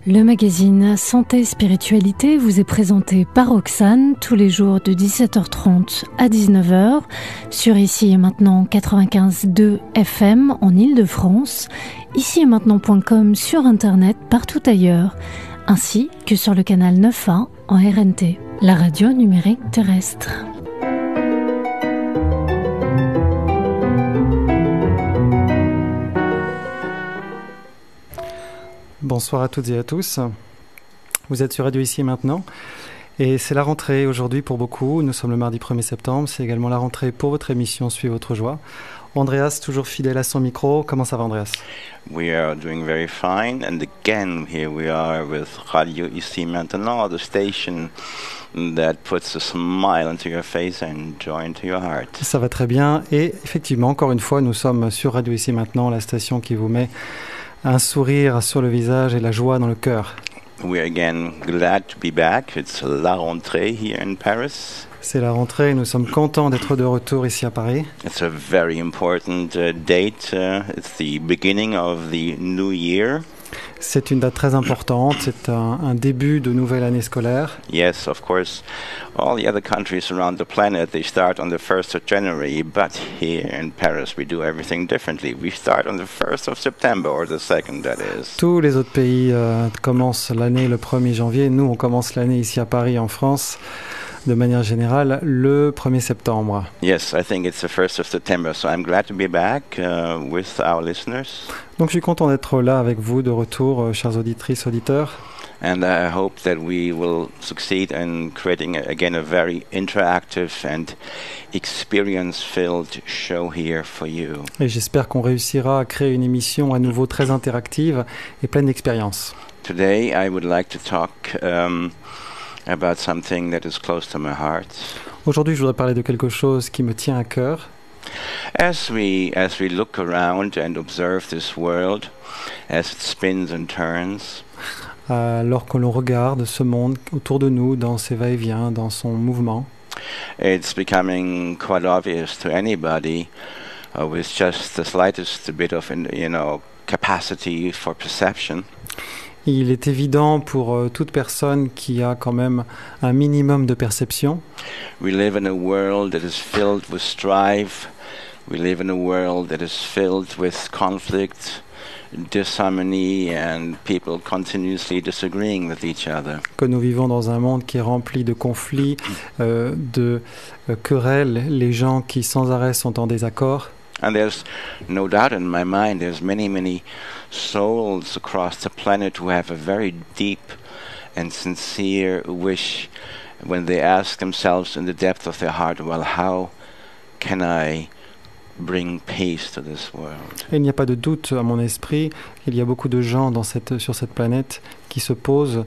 Le magazine Santé Spiritualité vous est présenté par Roxane tous les jours de 17h30 à 19h sur Ici et Maintenant 95.2 FM en Ile-de-France, ici et maintenant.com sur Internet partout ailleurs, ainsi que sur le canal 9A en RNT, la radio numérique terrestre. Bonsoir à toutes et à tous. Vous êtes sur Radio Ici et Maintenant et c'est la rentrée aujourd'hui pour beaucoup. Nous sommes le mardi 1er septembre. C'est également la rentrée pour votre émission Suivez votre joie. Andreas, toujours fidèle à son micro. Comment ça va, Andreas? We are doing very fine. And again, here we are with Radio Ici Maintenant, the station that puts a smile into your face and joy into your heart. Ça va très bien. Et effectivement, encore une fois, nous sommes sur Radio Ici Maintenant, la station qui vous met un sourire sur le visage et la joie dans le cœur. We're again glad to be back. It's la rentrée here in Paris. C'est la rentrée, nous sommes contents d'être de retour ici à Paris. It's a very important date. It's the beginning of the new year. C'est une date très importante, c'est un début de nouvelle année scolaire. Yes, of course, all the other countries around the planet, they start on the 1st of January, but here in Paris, we do everything differently. We start on the 1st of September, or the 2nd, that is. Tous les autres pays commencent l'année le 1er janvier. Nous, on commence l'année ici à Paris, en France, de manière générale, le 1er septembre. Yes, I think it's the 1st of September, so I'm glad to be back with our listeners. Donc je suis content d'être là avec vous, de retour, chers auditrices, auditeurs. And I hope that we will succeed in creating again a very interactive and experience-filled show here for you. Et j'espère qu'on réussira à créer une émission à nouveau très interactive et pleine d'expérience. Today I would like to talk about something that is close to my heart. Aujourd'hui, je voudrais parler de quelque chose qui me tient à cœur. As we look around and observe this world as it spins and turns, alors que l'on regarde ce monde autour de nous dans ses va-et-vient, dans son mouvement, it's becoming quite obvious to anybody with just the slightest bit of capacity for perception. Il est évident pour toute personne qui a quand même un minimum de perception. We live in a world that is filled with strife. We live in a world that is filled with conflict, disharmony, and people continuously disagreeing with each other. Que nous vivons dans un monde qui est rempli de conflits, de querelles, les gens qui sans arrêt sont en désaccord. And there's no doubt in my mind there's many souls across the planet who have a very deep and sincere wish when they ask themselves in the depth of their heart, well, how can I bring peace to this world? Et il n'y a pas de doute à mon esprit qu'il y a beaucoup de gens sur cette planète qui se posent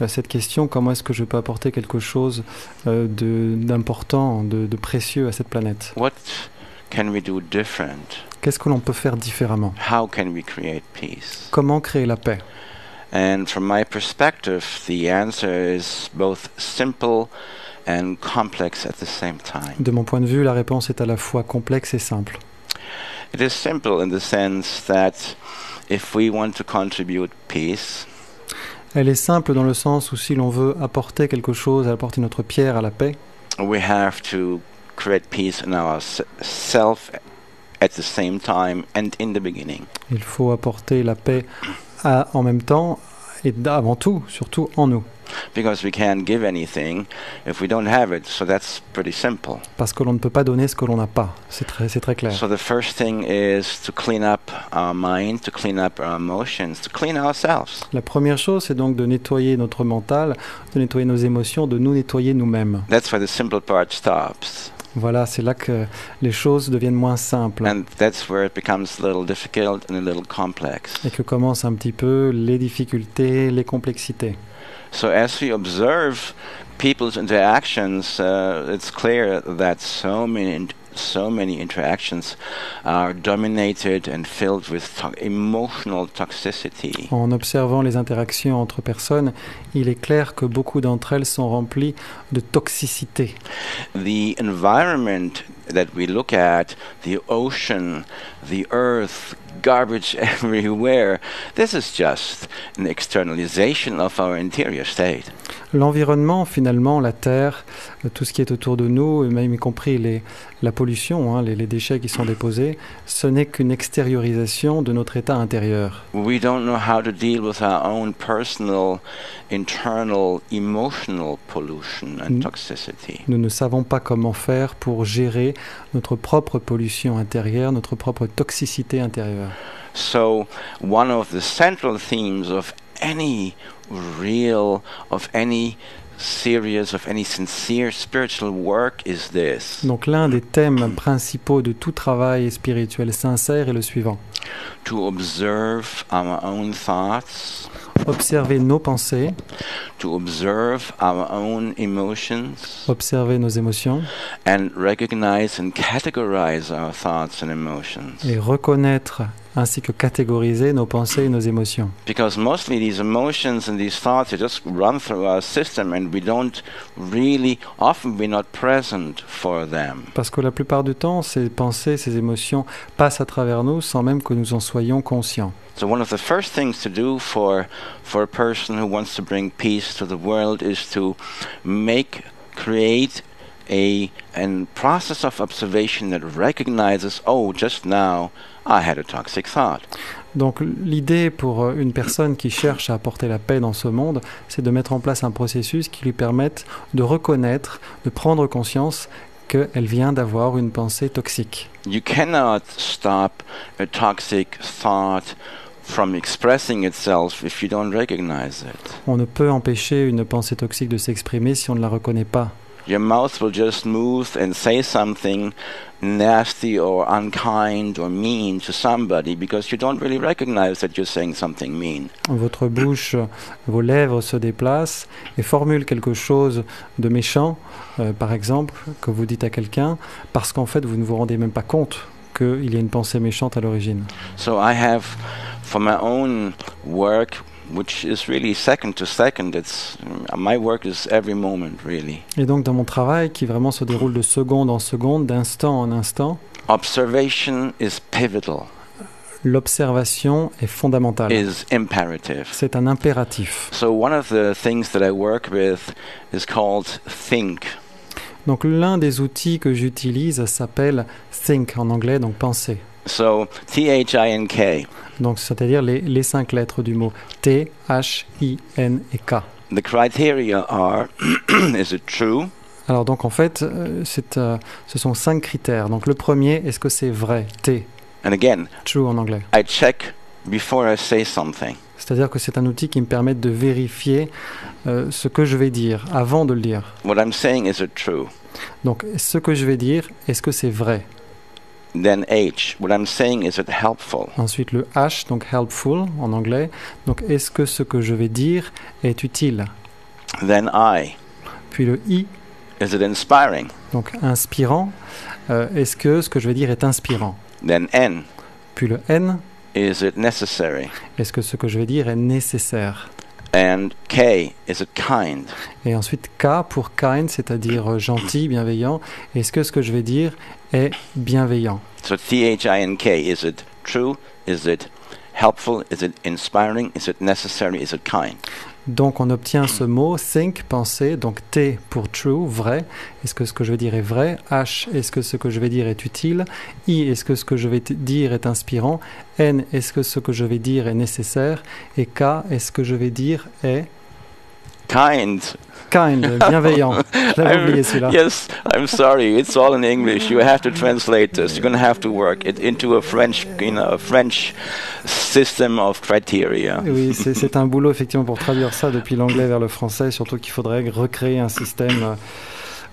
cette question, comment est-ce que je peux apporter quelque chose d'important, de précieux à cette planète? What can we do different? Qu'est-ce que l'on peut faire différemment? How can we create peace? Comment créer la paix? And from my perspective, the answer is both simple and complex at the same time. De mon point de vue, la réponse est à la fois complexe et simple. It is simple in the sense that if we want to contribute peace, elle est simple dans le sens où si l'on veut apporter quelque chose, apporter notre pierre à la paix, we have to create peace in ourselves at the same time and in the beginning. Il faut apporter la paix en même temps et avant tout, surtout en nous. Because we can't give anything if we don't have it, so that's pretty simple. Parce que l'on ne peut pas donner ce que l'on n'a pas, c'est très clair. So the first thing is to clean up our mind, to clean up our emotions, to clean ourselves. La première chose, c'est donc de nettoyer notre mental, de nettoyer nos émotions, de nous nettoyer nous-mêmes. That's where the simple part stops. Voilà, c'est là que les choses deviennent moins simples. And that's where it becomes a little difficult and a little complex. Et que commencent un petit peu les difficultés, les complexités. So as we observe people's interactions, it's clear that so many interactions are dominated and filled with emotional toxicity. En observant les interactions entre personnes, il est clair que beaucoup d'entre elles sont remplies de toxicité. The environment that we look at, the ocean, the earth, garbage everywhere. This is just an externalization of our interior state. L'environnement, finalement, la terre, tout ce qui est autour de nous, et même y compris la pollution, les déchets qui sont déposés, ce n'est qu'une extériorisation de notre état intérieur. We don't know how to deal with our own personal, internal, emotional pollution and toxicity. Nous ne savons pas comment faire pour gérer notre propre pollution intérieure, notre propre toxicité intérieure. So, one of the central themes of any real, of any serious, of any sincere spiritual work is this. Donc l'un des thèmes principaux de tout travail spirituel sincère est le suivant. To observe our own thoughts. Observer nos pensées. To observe our own emotions. Observer nos émotions. And recognize and categorize our thoughts and emotions. Et reconnaître ainsi que catégoriser nos pensées et nos émotions. Because mostly these emotions and these thoughts they just run through our system and we don't really, often we're not present for them. Parce que la plupart du temps, ces pensées, ces émotions passent à travers nous sans même que nous en soyons conscients. So one of the first things to do for a person who wants to bring peace to the world is to create a process of observation that recognizes, oh, just now I had a toxic thought. Donc l'idée pour une personne qui cherche à apporter la paix dans ce monde, c'est de mettre en place un processus qui lui permette de reconnaître, de prendre conscience qu'elle vient d'avoir une pensée toxique. You cannot stop a toxic thought from expressing itself if you don't recognize it. On ne peut empêcher une pensée toxique de s'exprimer si on ne la reconnaît pas. Your mouth will just move and say something nasty or unkind or mean to somebody because you don't really recognize that you're saying something mean. Votre bouche, vos lèvres se déplacent et formulent quelque chose de méchant, par exemple, que vous dites à quelqu'un, parce qu'en fait, vous ne vous rendez même pas compte qu'il y a une pensée méchante à l'origine. So I have, for my own work, which is really second to second, my work is every moment, really. Et donc dans mon travail, qui vraiment se déroule de seconde en seconde, d'instant en instant, observation is pivotal. L'observation est fondamentale. Is imperative. C'est un impératif. So one of the things that I work with is called think. Donc l'un des outils que j'utilise s'appelle think en anglais, donc penser. So T-H-I-N-K. Donc c'est-à-dire les 5 lettres du mot T, H, I, N et K. The criteria are is it true? Alors donc en fait, ce sont 5 critères. Donc le premier, est-ce que c'est vrai? T. And again, True en anglais. I check before I say something. C'est-à-dire que c'est un outil qui me permet de vérifier ce que je vais dire avant de le dire. What I'm saying, is it true? Donc ce que je vais dire, est-ce que c'est vrai? Then H, what I'm saying, is it helpful? Ensuite le H, donc helpful en anglais. Donc est-ce que ce que je vais dire est utile? Then I. Puis le I. Is it inspiring? Donc inspirant. Est-ce que ce que je vais dire est inspirant? Then N. Puis le N. Is it necessary? Est-ce que ce que je vais dire est nécessaire? And K, is it kind? Et ensuite K pour kind, c'est-à-dire gentil, bienveillant. Est-ce que ce que je vais dire est bienveillant? So T-H-I-N-K, is it true? Is it helpful? Is it inspiring? Is it necessary? Is it kind? Donc on obtient ce mot think, penser, donc T pour true, vrai. Est-ce que ce que je vais dire est vrai? H, est-ce que ce que je vais dire est utile? I, est-ce que ce que je vais dire est inspirant? N, est-ce que ce que je vais dire est nécessaire? Et K, est-ce que je vais dire est kind, bienveillant. J'avais oublié celui-là. Yes, I'm sorry. It's all in English. You have to translate this. You're going to have to work it into a French, a French system of criteria. Oui, c'est un boulot effectivement pour traduire ça depuis l'anglais vers le français. Surtout qu'il faudrait recréer un système,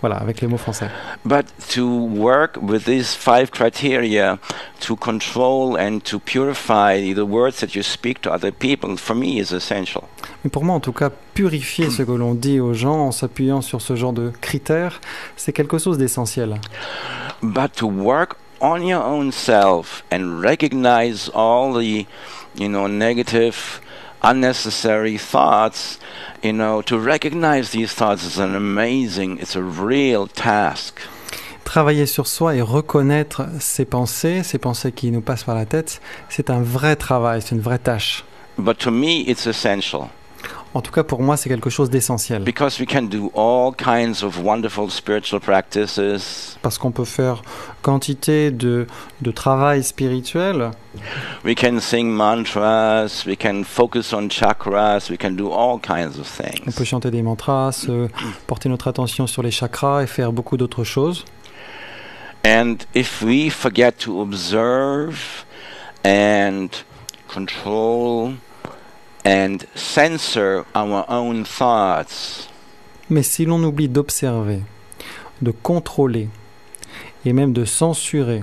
voilà, avec les mots français. But to work with these 5 criteria to control and to purify the words that you speak to other people, for me, is essential. Mais pour moi, en tout cas, purifier ce que l'on dit aux gens en s'appuyant sur ce genre de critères, c'est quelque chose d'essentiel. But to work on your own self and recognize all the, negative, unnecessary thoughts, to recognize these thoughts is it's a real task. travailler sur soi et reconnaître ces pensées qui nous passent par la tête, c'est un vrai travail, c'est une vraie tâche. But to me, it's essential. En tout cas, pour moi, c'est quelque chose d'essentiel. Because we can do all kinds of wonderful spiritual practices. Parce qu'on peut faire quantité de travail spirituel. We can sing mantras, we can focus on chakras, we can do all kinds of things. On peut chanter des mantras, porter notre attention sur les chakras et faire beaucoup d'autres choses. And if we forget to observe and control and censor our own thoughts, mais si l'on oublie d'observer, de contrôler et même de censurer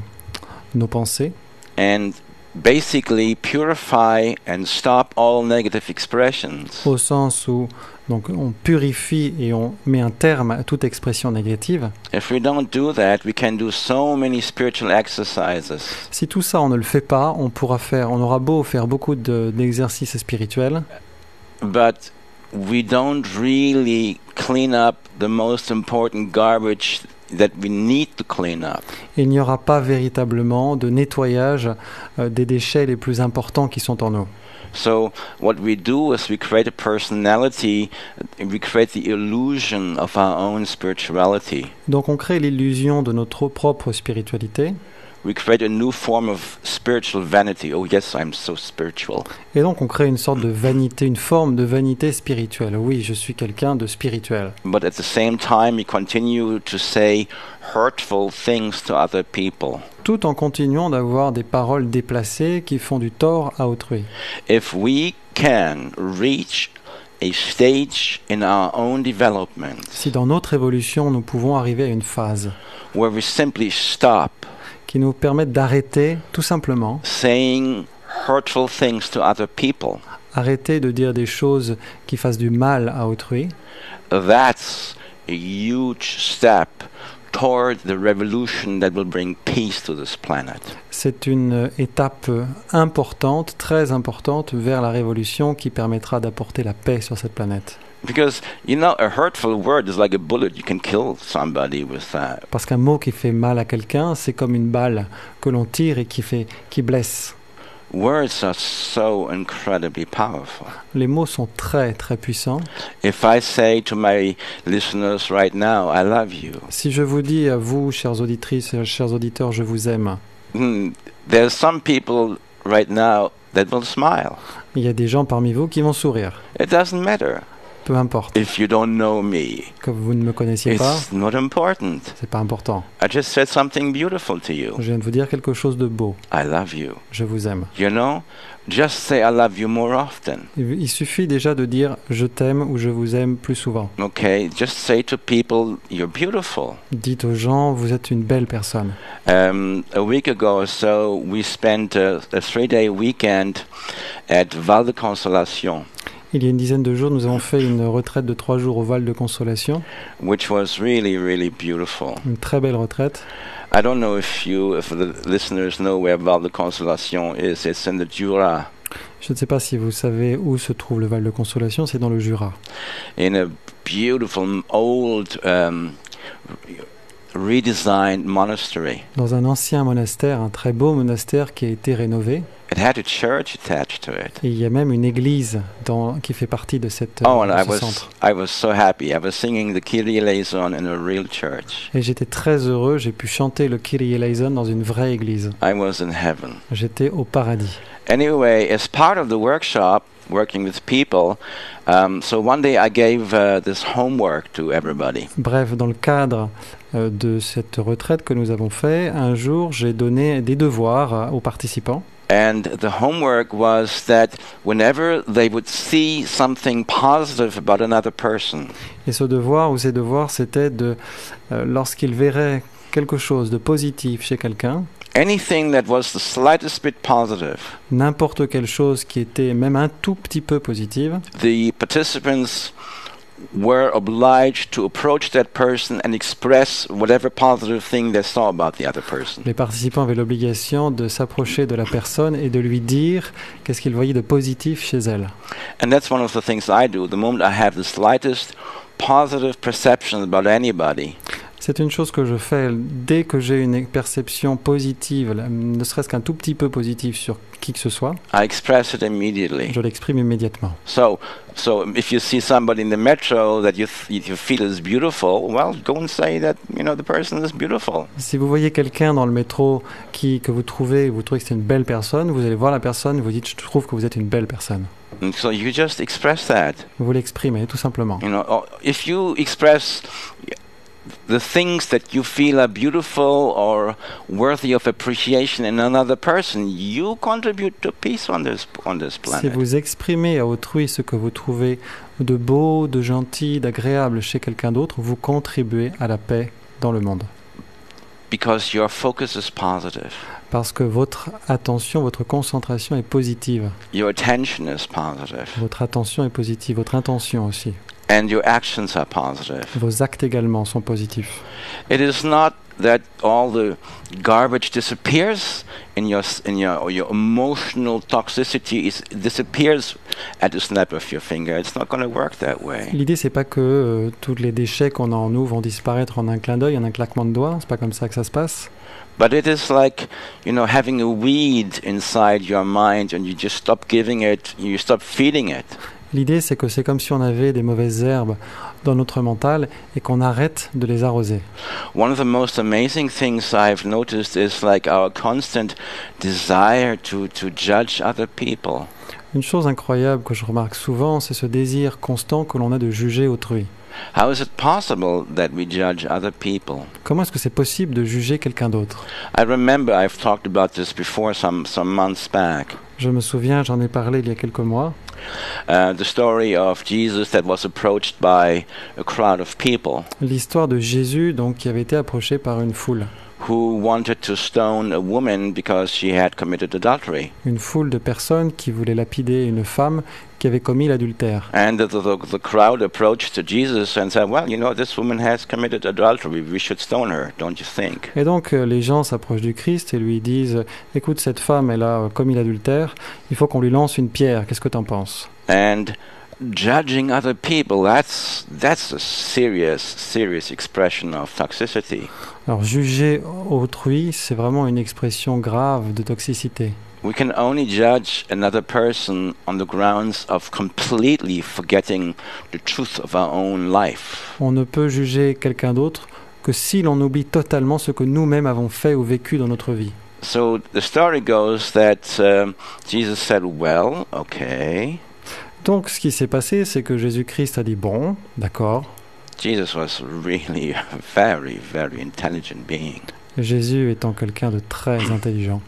nos pensées, and basically purify and stop all negative expressions, au sens où donc on purifie et on met un terme à toute expression négative, if we don't do that, we can do so many spiritual exercises. Si tout ça on ne le fait pas, on aura beau faire beaucoup d'exercices spirituels, but we don't really clean up the most important garbage that we need to clean up. Il n'y aura pas véritablement de nettoyage des déchets les plus importants qui sont en nous. So what we do is we create a personality, we create the illusion of our own spirituality. Donc on crée l'illusion de notre propre spiritualité. We create a new form of spiritual vanity. Oh yes, I'm so spiritual. Et donc on crée une sorte de vanité, une forme de vanité spirituelle. Oui, je suis quelqu'un de spirituel. But at the same time, we continue to say hurtful things to other people. Tout en continuant d'avoir des paroles déplacées qui font du tort à autrui. If we can reach a stage in our own development, si dans notre évolution nous pouvons arriver à une phase where we simply stop qui nous permettent d'arrêter tout simplement saying hurtful things to other people, arrêter de dire des choses qui fassent du mal à autrui, that's a huge step toward the revolution that will bring peace to this planet. C'est une étape importante, très importante, vers la révolution qui permettra d'apporter la paix sur cette planète. Because, you know, a hurtful word is like a bullet. You can kill somebody with that. Parce qu'un mot qui fait mal à quelqu'un, c'est comme une balle que l'on tire et qui blesse. Words are so incredibly powerful. Les mots sont très, très puissants. If I say to my listeners right now, I love you. Si je vous dis à vous, chères auditrices et chers auditeurs, je vous aime. There's some people right now that will smile. Il y a des gens parmi vous qui vont sourire. It doesn't matter. Peu importe. If you don't know me, que vous ne me connaissiez pas, it's not important. C'est pas important. I just said something beautiful to you. Je viens de vous dire quelque chose de beau. I love you. Je vous aime. You know, just say I love you more often. Il suffit déjà de dire je t'aime ou je vous aime plus souvent. Okay, just say to people you're beautiful. Dites aux gens vous êtes une belle personne. A week ago or so, we spent a 3-day weekend at Val de Consolation. Il y a une dizaine de jours, nous avons fait une retraite de 3 jours au Val de Consolation. Which was really, really beautiful. Une très belle retraite. I don't know if the listeners know where Val de Consolation is. It's in the Jura. Je ne sais pas si vous savez où se trouve le Val de Consolation, c'est dans le Jura. In a beautiful old redesigned monastery. Dans un ancien monastère, un très beau monastère qui a été rénové. It had a church attached to it. Et il y a même une église qui fait partie de cette centre. I was so happy. I was singing the Kyrie eleison in a real church. Et j'étais très heureux, j'ai pu chanter le Kyrie eleison dans une vraie église. I was in heaven. J'étais au paradis. Anyway, as part of the workshop, working with people, so one day I gave this homework to everybody. Bref, dans le cadre de cette retraite que nous avons fait, un jour j'ai donné des devoirs aux participants. And the homework was that whenever they would see something positive about another person, et ce devoir ou ces devoirs, c'était lorsqu'ils verraient quelque chose de positif chez quelqu'un, anything that was the slightest bit positive, n'importe quelle chose qui était même un tout petit peu positive, the participants were obliged to approach that person and express whatever positive thing they saw about the other person. Les participants avaient l'obligation de s'approcher de la personne et de lui dire qu'est-ce qu'ils voyaient de positif chez elle. And that's one of the things I do. The moment I have the slightest positive perception about anybody, C'est une chose que je fais dès que j'ai une perception positive, ne serait-ce qu'un tout petit peu positive sur qui que ce soit. I express it immediately. Je l'exprime immédiatement. So if you see somebody in the metro that you feel is beautiful, well, go and say that, the person is beautiful. Si vous voyez quelqu'un dans le métro que vous trouvez que c'est une belle personne, vous allez voir la personne, vous dites, je trouve que vous êtes une belle personne. And so you just express that. Vous l'exprimez, tout simplement. Or if you express the things that you feel are beautiful or worthy of appreciation in another person, you contribute to peace on this planet. Si vous exprimez à autrui ce que vous trouvez de beau, de gentil, d'agréable chez quelqu'un d'autre, vous contribuez à la paix dans le monde. Because your focus is positive. Parce que votre attention, votre concentration est positive. Your attention is positive. Votre attention est positive, votre intention aussi. And your actions are positive. Vos actes également sont positifs. It is not that all the garbage disappears in your emotional toxicity disappears at the snap of your finger. It's not going to work that way. L'idée c'est pas que tous les déchets qu'on a en nous vont disparaître en un clin d'œil, en un claquement de doigts. C'est pas comme ça que ça se passe. But it is like, having a weed inside your mind and you just stop giving it, you stop feeding it. L'idée, c'est que c'est comme si on avait des mauvaises herbes dans notre mental et qu'on arrête de les arroser. One of the most amazing things I've noticed is like our constant desire to judge other people. Une chose incroyable que je remarque souvent, c'est ce désir constant que l'on a de juger autrui. How is it possible that we judge other people? Comment est-ce que c'est possible de juger quelqu'un d'autre? I remember I've talked about this before some months back. Je me souviens, j'en ai parlé il y a quelques mois. The story of Jesus that was approached by a crowd of people. L'histoire de Jésus, donc, qui avait été approché par une foule. Who wanted to stone a woman because she had committed adultery. Une foule de personnes qui voulaient lapider une femme qui avait commis l'adultère. And the crowd approached Jesus and said, well, this woman has committed adultery. We should stone her, don't you think? Et donc les gens s'approchent du Christ et lui disent, écoute, cette femme, elle a commis l'adultère, il faut qu'on lui lance une pierre, qu'est-ce que t'en penses? And judging other people, that's a serious expression of toxicity. Alors juger autrui, c'est vraiment une expression grave de toxicité. We can only judge another person on the grounds of completely forgetting the truth of our own life. On ne peut juger quelqu'un d'autre que si l'on oublie totalement ce que nous-mêmes avons fait ou vécu dans notre vie. So the story goes that Jesus said, well, okay. Donc ce qui s'est passé, c'est que Jésus-Christ a dit, bon, d'accord. Jesus was really a very, very intelligent being. Jésus étant quelqu'un de très intelligent.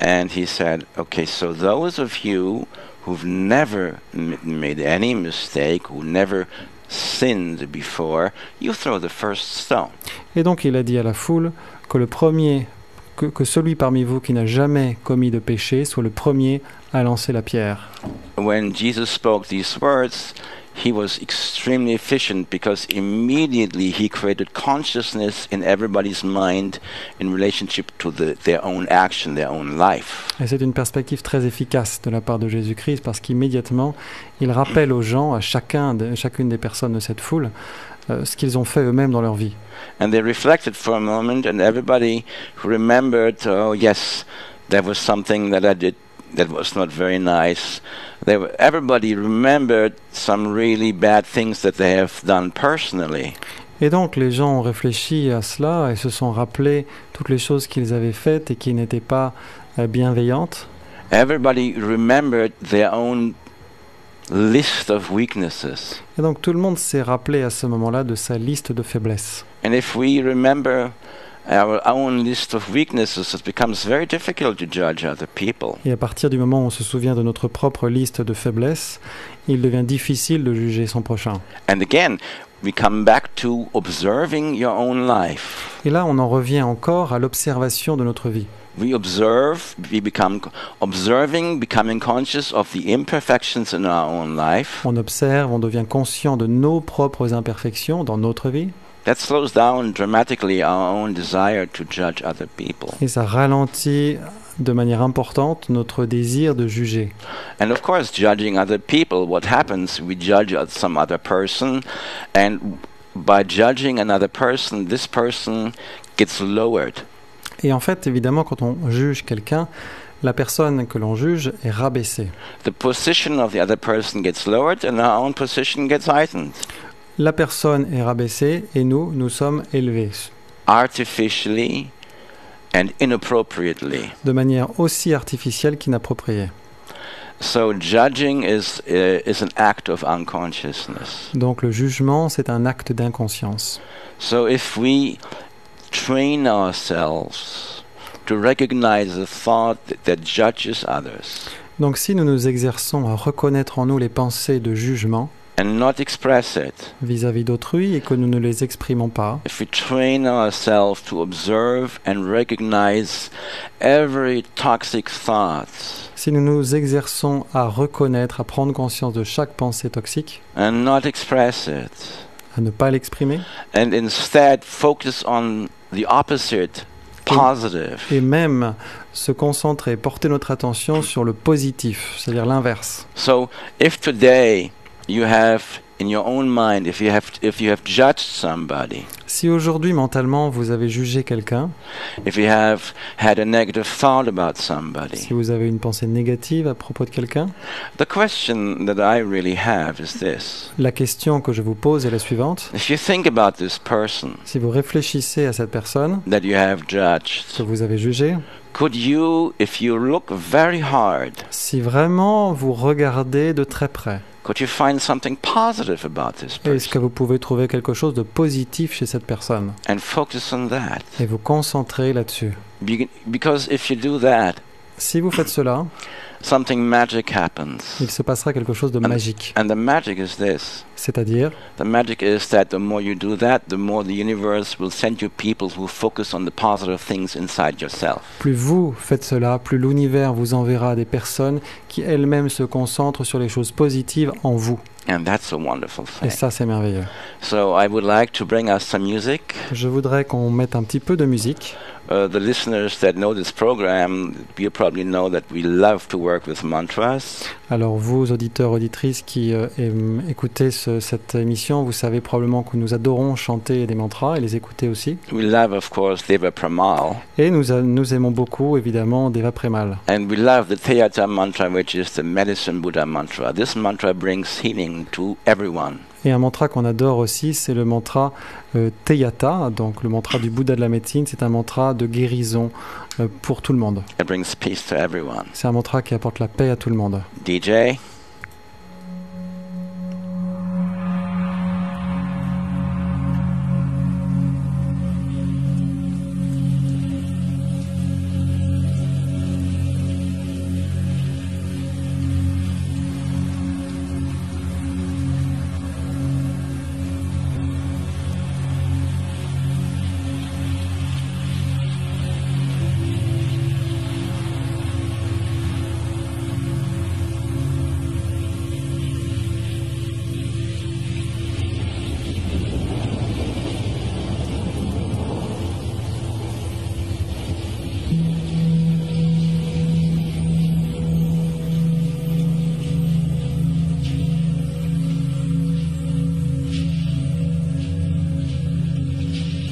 And he said, okay, so those of you who've never made any mistake, who never sinned before, you throw the first stone. Et donc il a dit à la foule que celui parmi vous qui n'a jamais commis de péché soit le premier à lancer la pierre. When Jesus spoke these words, he was extremely efficient because immediately he created consciousness in everybody's mind in relationship to their own action, their own life. Et c'est une perspective très efficace de la part de Jésus-Christ parce qu'immédiatement, il rappelle aux gens, à chacune des personnes de cette foule, ce qu'ils ont fait eux-mêmes dans leur vie. And they reflected for a moment and everybody remembered, oh yes, there was something that I did that was not very nice. Everybody remembered some really bad things that they have done personally. Et donc les gens ont réfléchi à cela et se sont rappelés toutes les choses qu'ils avaient faites et qui n'étaient pas bienveillantes. Everybody remembered their own list of weaknesses. Et donc tout le monde s'est rappelé à ce moment-là de sa liste de faiblesses. And if we remember our own list of weaknesses, it becomes very difficult to judge other people. Et à partir du moment où on se souvient de notre propre liste de faiblesses, il devient difficile de juger son prochain. And again, we come back to observing your own life. Et là, on en revient encore à l'observation de notre vie. We observe, we become observing, becoming conscious of the imperfections in our own life. On observe, on devient conscient de nos propres imperfections dans notre vie. That slows down dramatically our own desire to judge other people. Et ça ralentit de manière importante notre désir de juger. And of course, judging other people, what happens? We judge some other person, and by judging another person, this person gets lowered. Et en fait, évidemment, quand on juge quelqu'un, la personne que l'on juge est rabaissée. The position of the other person gets lowered and our own position gets heightened. La personne est rabaissée et nous sommes élevés. Artificially and inappropriately. De manière aussi artificielle qu'inappropriée. So judging is an act of unconsciousness. Donc le jugement, c'est un acte d'inconscience. So if we train ourselves to recognize the thought that judges others. Donc si nous nous exerçons à reconnaître en nous les pensées de jugement, And not express it. Vis-à-vis d'autrui et que nous ne les exprimons pas. If we train ourselves to observe and recognize every toxic thought. Si nous nous exerçons à reconnaître, à prendre conscience de chaque pensée toxique. And not express it. À ne pas l'exprimer. And instead focus on the opposite, positive. Et même se concentrer, porter notre attention sur le positif, c'est-à-dire l'inverse. So if today you have in your own mind, if you have judged somebody. Si aujourd'hui mentalement vous avez jugé quelqu'un, if you have had a negative thought about somebody. Si vous avez une pensée négative à propos de quelqu'un, the question that I really have is this. La question que je vous pose est la suivante. If you think about this person, si vous réfléchissez à cette personne that you have judged, que vous avez jugée, could you, if you look very hard, si vraiment vous regardez de très près, could you find something positive about this person? Est-ce que vous pouvez trouver quelque chose de positif chez cette personne? And focus on that. Et vous concentrer là-dessus. Because if you do that, si vous faites cela, something magic happens. Il se passera quelque chose de magique. And the magic is this. C'est-à-dire, the magic is that the more you do that, the more the universe will send you people who focus on the positive things inside yourself. Plus vous faites cela, plus l'univers vous enverra des personnes qui elles-mêmes se concentrent sur les choses positives en vous. And that's a wonderful thing. Et ça, c'est merveilleux. So I would like to bring us some music. Je voudrais qu'on mette un petit peu de musique. The listeners that know this program, you probably know that we love to work with mantras. Alors vous, auditeurs, auditrices qui écoutez cette émission, vous savez probablement que nous adorons chanter des mantras et les écouter aussi. We love, of course, Deva Premal. Et nous aimons beaucoup, évidemment, Deva Premal. And we love the Teyata mantra, which is the medicine Buddha mantra. This mantra brings healing to everyone. Et un mantra qu'on adore aussi, c'est le mantra Teyata, donc le mantra du Bouddha de la médecine. C'est un mantra de guérison pour tout le monde. It brings peace to everyone. C'est un mantra qui apporte la paix à tout le monde. DJ.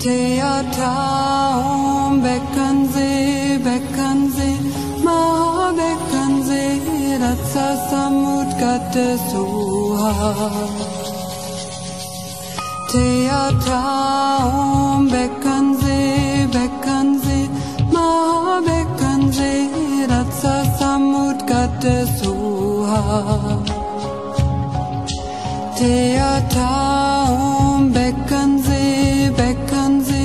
Teyata Om Bekanze Bekanze Maha Bekanze Ratsa Samudgata Suha Teyata Om Bekanze Bekanze Maha Bekanze Ratsa Samudgata Suha Teyata Om Bekanze Bekanze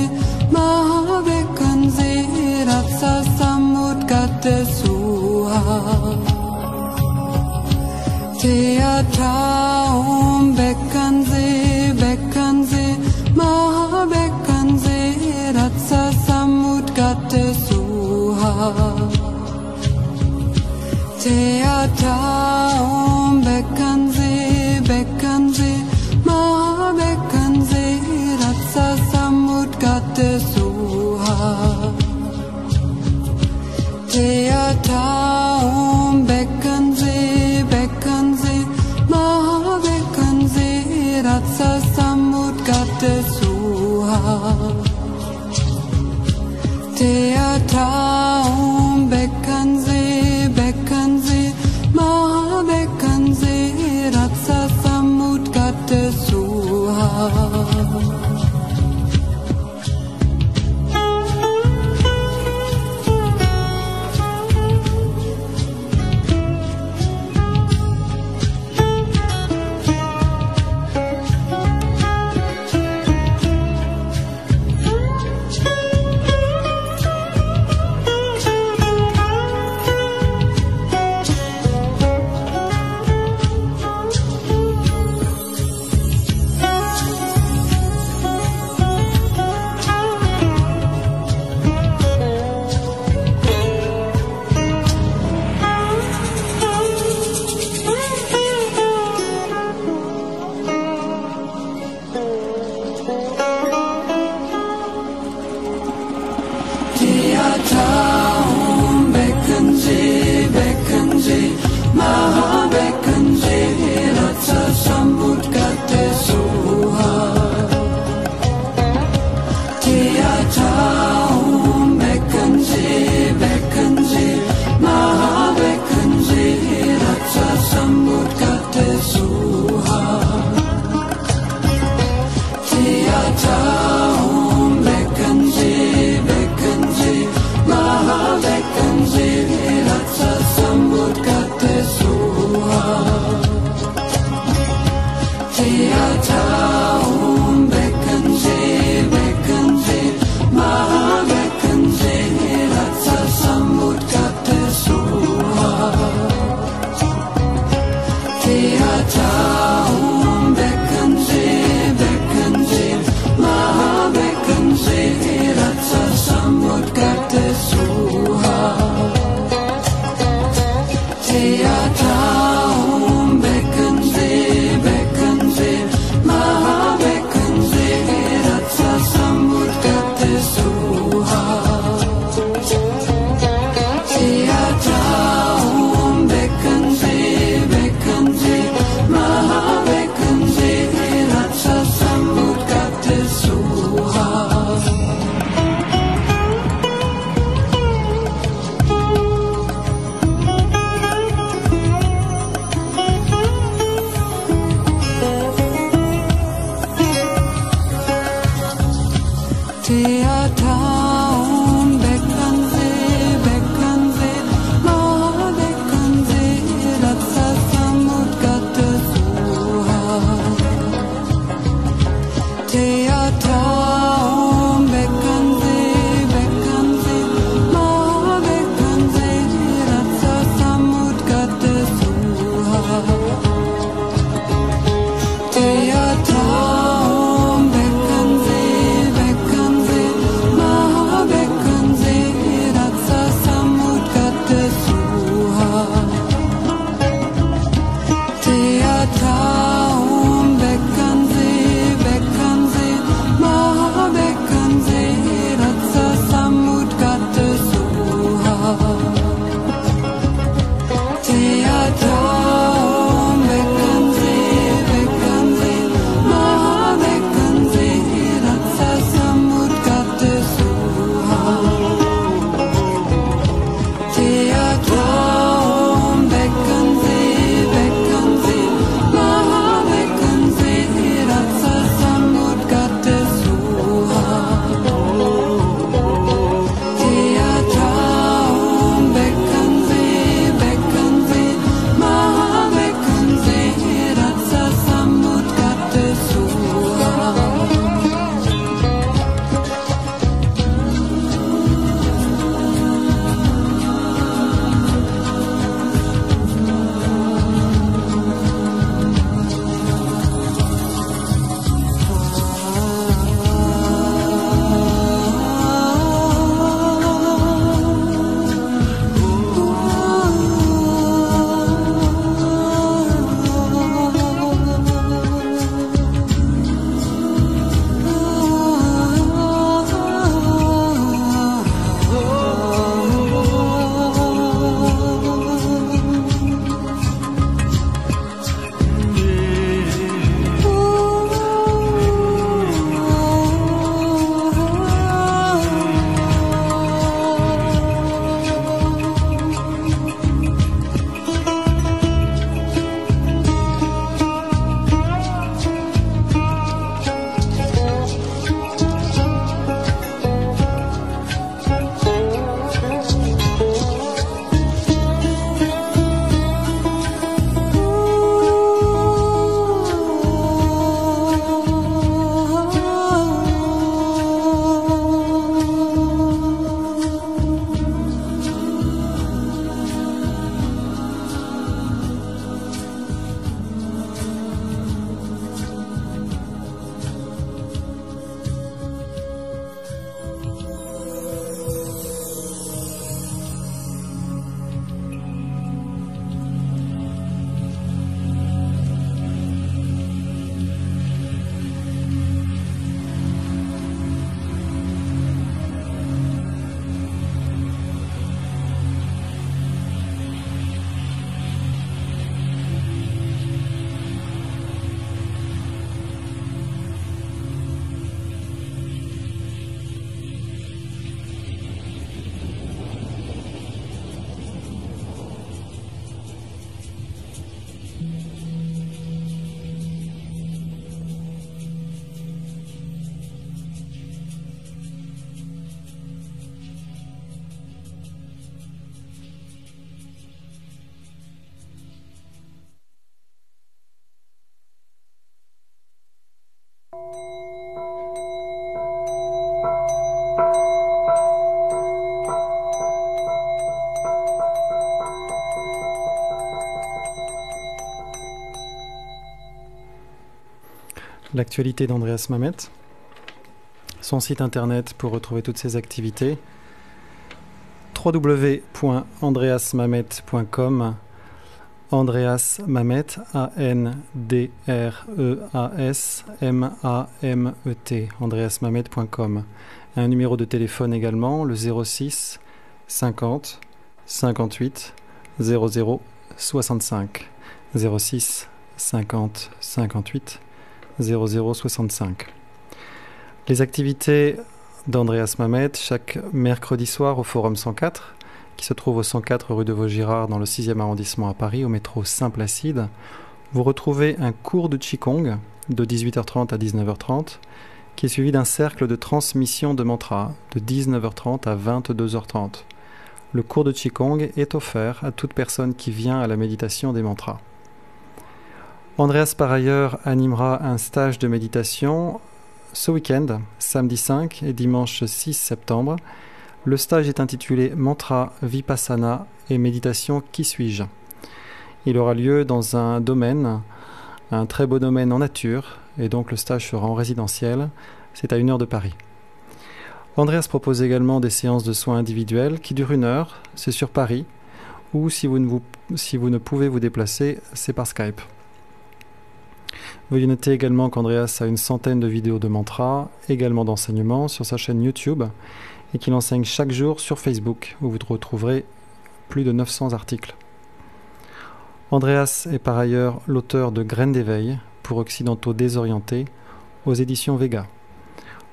Maha Bekanze Ratsa Samudgata Suha Teyata Om Bekanze Bekanze Maha Bekanze Ratsa Samudgata Suha Teyata Om Bekanze Bekanze Maha Bekanze Ratsa Samudgata Suha Teyata Om Bekanze Bekanze Maha Bekanze Ratsa Samudgata Theatraum, Beckensee, Beckensee, Mahabeckensee, Ratsa Samut Gatte Suha. Theatraum, Beckensee, Beckensee, Mahabeckensee, Ratsa Samut Gatte Suha. Theatraum, Beckensee, Beckensee, Mahabeckensee, Ratsa Samut Gatte Suha. Theatraum, Beckensee, Beckensee, Mahabeckensee, Ratsa Samut Gatte Suha. Theatraum, Beckensee, Beckensee, Mahabeckensee, Ratsa Samut Gatte Suha. Theatraum, Beckensee, Beckensee, Mahabeckensee, Ratsa Samut Gatte Suha. Theatraum, Beckensee, Beckensee, Mahabeckensee, Ratsa Samut Gatte Suha. Theatraum, Beckensee, Beckensee, Mahabeckensee, Ratsa Samut Gatte Suha. Theatraum, Beckensee, Beckensee, Mahabeckensee, Ratsa Samut Gatte Suha. Theatraum, Beckensee, Beckensee, Mahabeckensee, Ratsa Samut Gatte Suha. Theatraum, Beckensee, Beckensee, l'actualité d'Andreas Mamet, son site internet pour retrouver toutes ses activités, www.andreasmamet.com, Andreas Mamet, A-N-D-R-E-A-S-M-A-M-E-T, andreasmamet.com. Un numéro de téléphone également, le 06 50 58 00 65. 06 50 58 00 65. Les activités d'Andreas Mamet chaque mercredi soir au Forum 104, qui se trouve au 104 rue de Vaugirard dans le 6e arrondissement à Paris, au métro Saint-Placide. Vous retrouvez un cours de Qigong de 18h30 à 19h30, qui est suivi d'un cercle de transmission de mantra de 19h30 à 22h30. Le cours de Qigong est offert à toute personne qui vient à la méditation des mantras. Andreas, par ailleurs, animera un stage de méditation ce week-end, samedi 5 et dimanche 6 septembre. Le stage est intitulé Mantra, Vipassana et méditation Qui suis-je ? Il aura lieu dans un domaine, un très beau domaine en nature, et donc le stage sera en résidentiel. C'est à 1 heure de Paris. Andreas propose également des séances de soins individuels qui durent 1 heure, c'est sur Paris, ou si vous ne pouvez vous déplacer, c'est par Skype. Veuillez noter également qu'Andreas a une centaine de vidéos de mantras, également d'enseignements, sur sa chaîne YouTube, et qu'il enseigne chaque jour sur Facebook, où vous retrouverez plus de 900 articles. Andreas est par ailleurs l'auteur de Graines d'éveil pour occidentaux désorientés aux éditions Vega.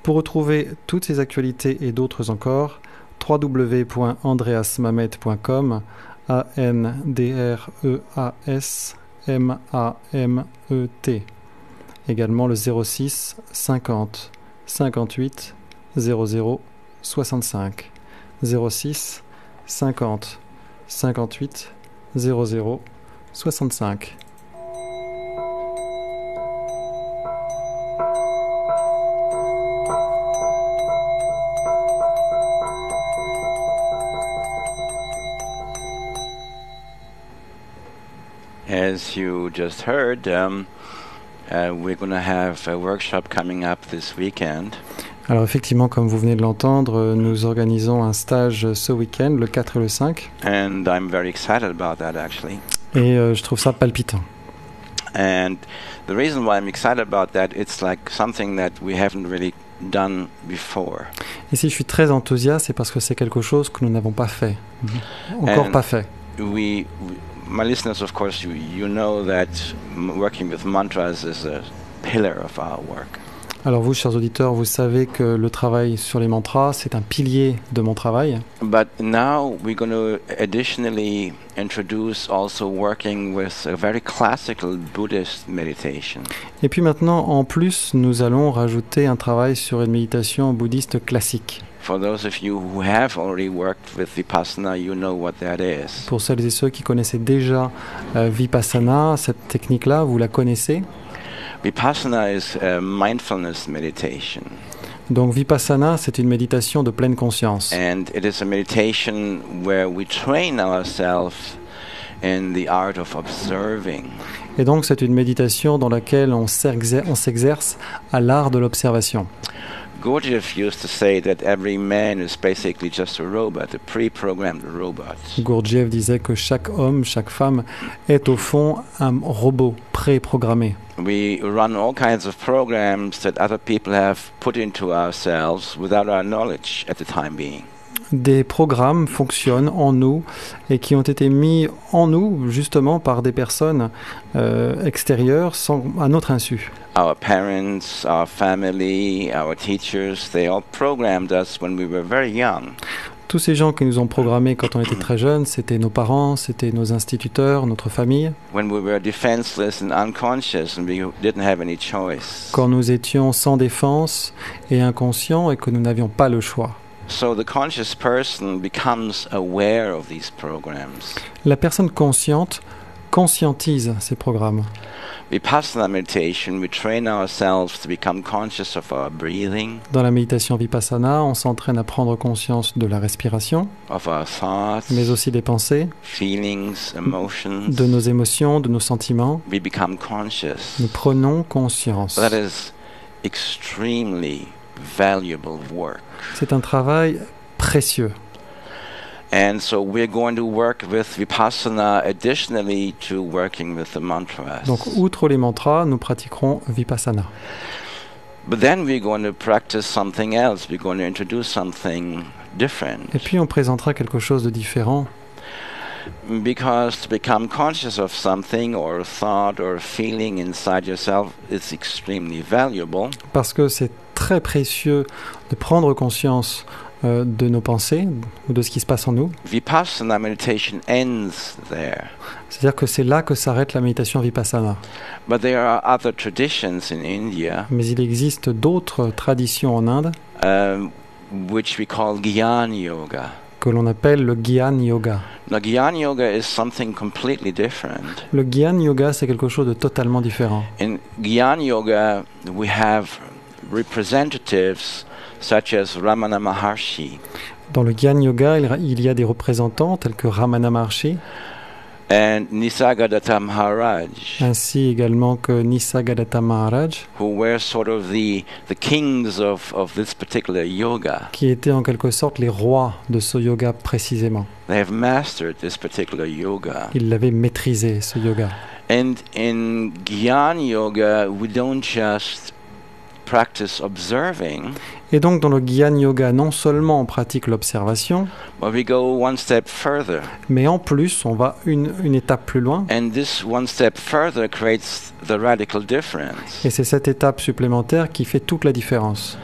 Pour retrouver toutes ces actualités et d'autres encore, www.andreasmamet.com, A-N-D-R-E-A-S-M-A-M-E-T. Également le 06 50 58 00 65. 06 50 58 00 65. As you just heard, we're going to have a workshop coming up this weekend. Alors effectivement, comme vous venez de l'entendre, nous organisons un stage ce week-end, le 4 et le 5. And I'm very excited about that, actually. Et je trouve ça palpitant. And the reason why I'm excited about that, it's like something that we haven't really done before. Et si je suis très enthousiaste, c'est parce que c'est quelque chose que nous n'avons pas fait. Encore pas fait. My listeners, of course, you know that working with mantras is a pillar of our work. Alors vous, chers auditeurs, vous savez que le travail sur les mantras, c'est un pilier de mon travail. But now we're going to additionally introduce also working with a very classical Buddhist meditation. Et puis maintenant, en plus, nous allons rajouter un travail sur une méditation bouddhiste classique. For those of you who have already worked with Vipassana, you know what that is. Pour celles et ceux qui connaissaient déjà Vipassana, cette technique-là, vous la connaissez. Vipassana is a mindfulness meditation. Donc Vipassana, c'est une méditation de pleine conscience. And it is a meditation where we train ourselves in the art of observing. Et donc c'est une méditation dans laquelle on s'exerce à l'art de l'observation. Gurdjieff used to say that every man is basically just a robot, a pre-programmed robot. Gurdjieff disait que chaque homme, chaque femme est au fond un robot pré-programmé. We run all kinds of programs that other people have put into ourselves without our knowledge at the time being. Des programmes fonctionnent en nous et qui ont été mis en nous justement par des personnes extérieures à notre insu. Our parents, our family, our teachers, they all programmed us when we were very young. Tous ces gens qui nous ont programmés quand on était très jeunes, c'était nos parents, c'était nos instituteurs, notre famille. When we were defenseless and unconscious and we didn't have any choice. Quand nous étions sans défense et inconscients et que nous n'avions pas le choix. So the conscious person becomes aware of these programs. La personne consciente conscientise ces programmes. Vipassana meditation, we train ourselves to become conscious of our breathing, Dans la méditation vipassana, on s'entraîne à prendre conscience de la respiration, of our thoughts, mais aussi des pensées, feelings, emotions. de nos émotions, de nos sentiments. We become conscious. Nous prenons conscience. That is extremely valuable work. C'est un travail précieux. And so we're going to work with Vipassana additionally to working with the mantras. Donc, outre les mantras, nous pratiquerons vipassana. But then we're going to practice something else. We're going to introduce something different. Et puis, on présentera quelque chose de différent. Because to become conscious of something or a thought or a feeling inside yourself is extremely valuable. Parce que c'est très précieux de prendre conscience de nos pensées ou de ce qui se passe en nous. Vipassana meditation ends there. C'est-à-dire que c'est là que s'arrête la méditation vipassana. But there are other traditions in India Mais il existe d'autres traditions en Inde which we call Gyan Yoga. que l'on appelle le Gyan Yoga. Now, Gyan Yoga is something completely different. Le Gyan Yoga, c'est quelque chose de totalement différent. In Gyan Yoga, we have representatives such as Ramana Maharshi Dans le Gyan Yoga, il y a des représentants tels que Ramana Maharshi, and Nisargadatta Maharaj, ainsi également que Nisargadatta Maharaj, who were sort of the kings of this particular yoga. qui étaient en quelque sorte les rois de ce yoga précisément. They have mastered this particular yoga. Ils l'avaient maîtrisé, ce yoga. And in Gyan Yoga, we don't just practice observing, Et donc dans le Gyan Yoga, non seulement on pratique l'observation, but we go one step further. mais en plus on va une étape plus loin. And this one step further creates the radical difference. Et c'est cette étape supplémentaire qui fait toute la différence.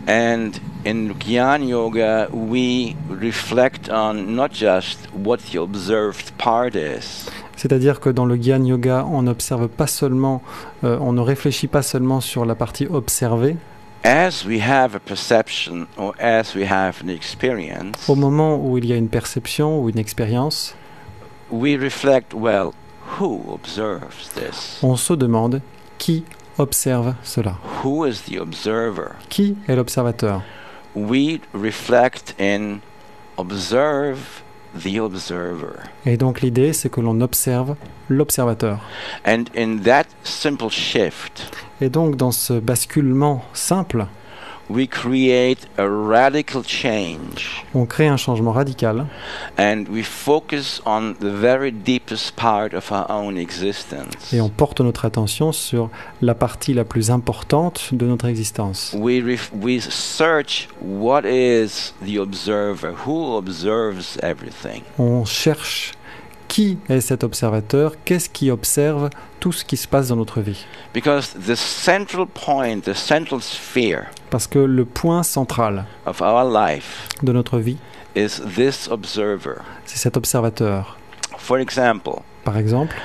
And in Gyan Yoga, we reflect on not just what the observed part is, C'est-à-dire que dans le Gyan Yoga, on n'observe pas seulement, on ne réfléchit pas seulement sur la partie observée. as we have a perception or as we have an experience. Au moment où il y a une perception ou une expérience, We reflect, well, who observes this? on se demande qui observe cela. Who is the observer? Qui est l'observateur? We reflect and observe the observer. Et donc l'idée, c'est que l'on observe l'observateur. And in that simple shift, Et donc dans ce basculement simple, we create a radical change, on crée un changement radical and we focus on the very deepest part of our own existence. et on porte notre attention sur la partie la plus importante de notre existence. We search what is the observer, who observes everything. On cherche qui est cet observateur, qu'est-ce qui observe tout ce qui se passe dans notre vie. Because the central point, the central sphere Parce que le point central of our life de notre vie, is this observer. c'est cet observateur. For example, Par exemple,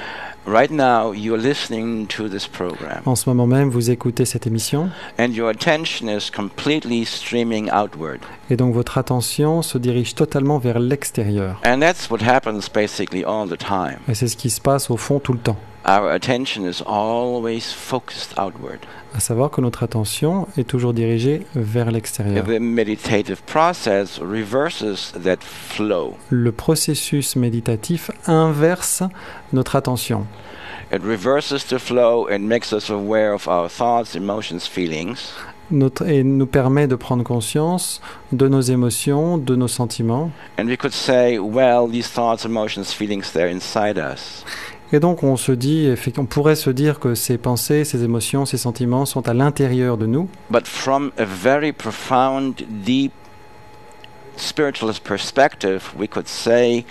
right now you're listening to this program en ce moment même, vous écoutez cette émission and your attention is completely streaming outward. et donc votre attention se dirige totalement vers l'extérieur. And that's what happens basically all the time. Et c'est ce qui se passe au fond tout le temps. Our attention is always focused outward. À savoir que notre attention est toujours dirigée vers l'extérieur. The meditative process reverses that flow. Le processus méditatif inverse notre attention. It reverses the flow and makes us aware of our thoughts, emotions, feelings. Et nous permet de prendre conscience de nos émotions, de nos sentiments. And we could say, well, these thoughts, emotions, feelings, they're inside us. Et donc on pourrait se dire que ces pensées, ces émotions, ces sentiments sont à l'intérieur de nous. But from a very profound, deep spiritualist perspective, we could say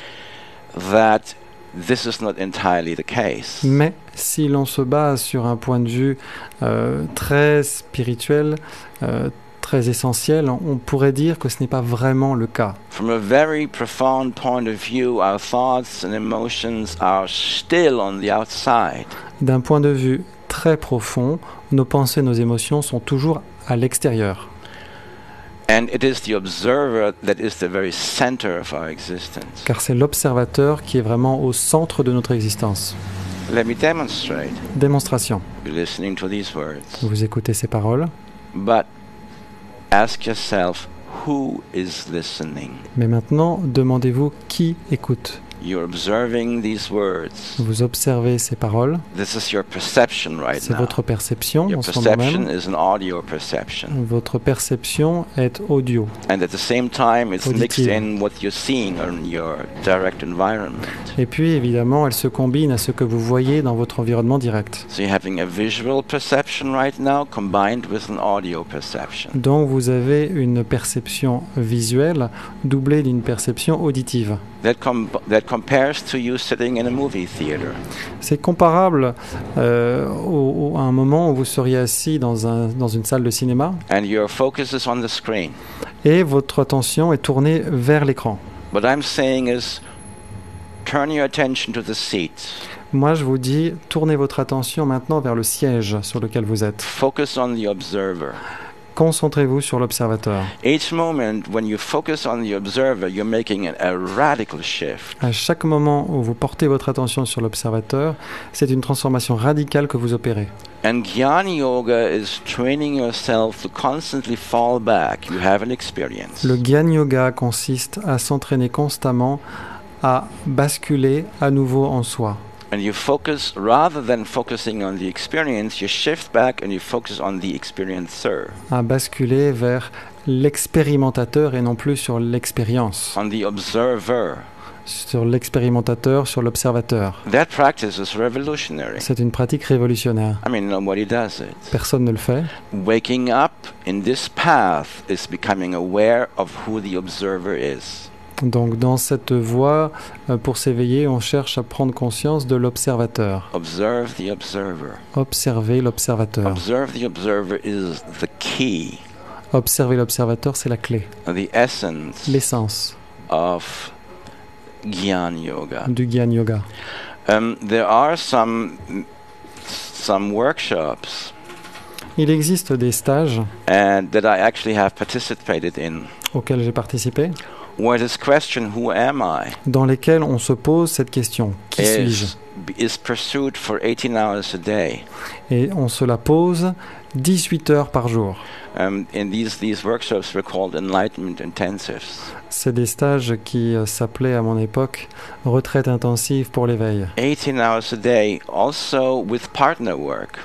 that this is not entirely the case. Mais si l'on se base sur un point de vue très spirituel, très essentiel, on pourrait dire que ce n'est pas vraiment le cas. From a very profound point of view, our thoughts and emotions are still on the outside. D'un point de vue très profond, nos pensées, nos émotions sont toujours à l'extérieur. And it is the observer that is the very center of our existence. car c'est l'observateur qui est vraiment au centre de notre existence. Let me demonstrate. Démonstration. You're listening to these words. Vous écoutez ces paroles, But ask yourself, who is listening? mais maintenant, demandez-vous qui écoute. You're observing these words. Vous observez ces paroles, This is your perception right c'est now. votre perception Your en ce moment perception même. is an audio perception. Votre perception est audio. And at the same time, it's mixed Auditive. in what you're seeing in your direct environment. Et puis, évidemment, elle se combine à ce que vous voyez dans votre environnement direct. So you're having a visual perception right now combined with an audio perception. Donc, vous avez une perception visuelle doublée d'une perception auditive. That compares to you sitting in a movie theater. C'est comparable à un moment où vous seriez assis dans une salle de cinéma And your focus is on the screen. et votre attention est tournée vers l'écran. What I'm saying is, turn your attention to the seat. Moi, je vous dis, tournez votre attention maintenant vers le siège sur lequel vous êtes. Focus on the observer. Concentrez-vous sur l'observateur. Each moment, when you focus on the observer, you're making a radical shift. À chaque moment où vous portez votre attention sur l'observateur, c'est une transformation radicale que vous opérez. And Jnana Yoga is training yourself to constantly fall back. You have an experience. Le Gyan Yoga consiste à s'entraîner constamment à basculer à nouveau en soi. And you focus, rather than focusing on the experience, you shift back and you focus on the experiencer, À basculer vers l'expérimentateur et non plus sur l'expérience. on the observer. Sur l'expérimentateur, sur l'observateur. That practice is revolutionary. C'est une pratique révolutionnaire. I mean, nobody does it. Personne ne le fait. Waking up in this path is becoming aware of who the observer is. Donc dans cette voie, pour s'éveiller, on cherche à prendre conscience de l'observateur. Observe the observer. Observer l'observateur. Observe the observer is the key, Observer l'observateur, c'est la clé, the essence l'essence of Jnana Yoga. du Gyan Yoga. There are some workshops Il existe des stages and that I actually have participated in, auxquels j'ai participé, where this question, who am I, dans lesquels on se pose cette question. Qui suis-je? is pursued for 18 hours a day. Et on se la pose 18 heures par jour. And these workshops were called Enlightenment Intensives. C'est des stages qui s'appelaient à mon époque retraite intensive pour l'éveil. 18 hours a day, also with partner work.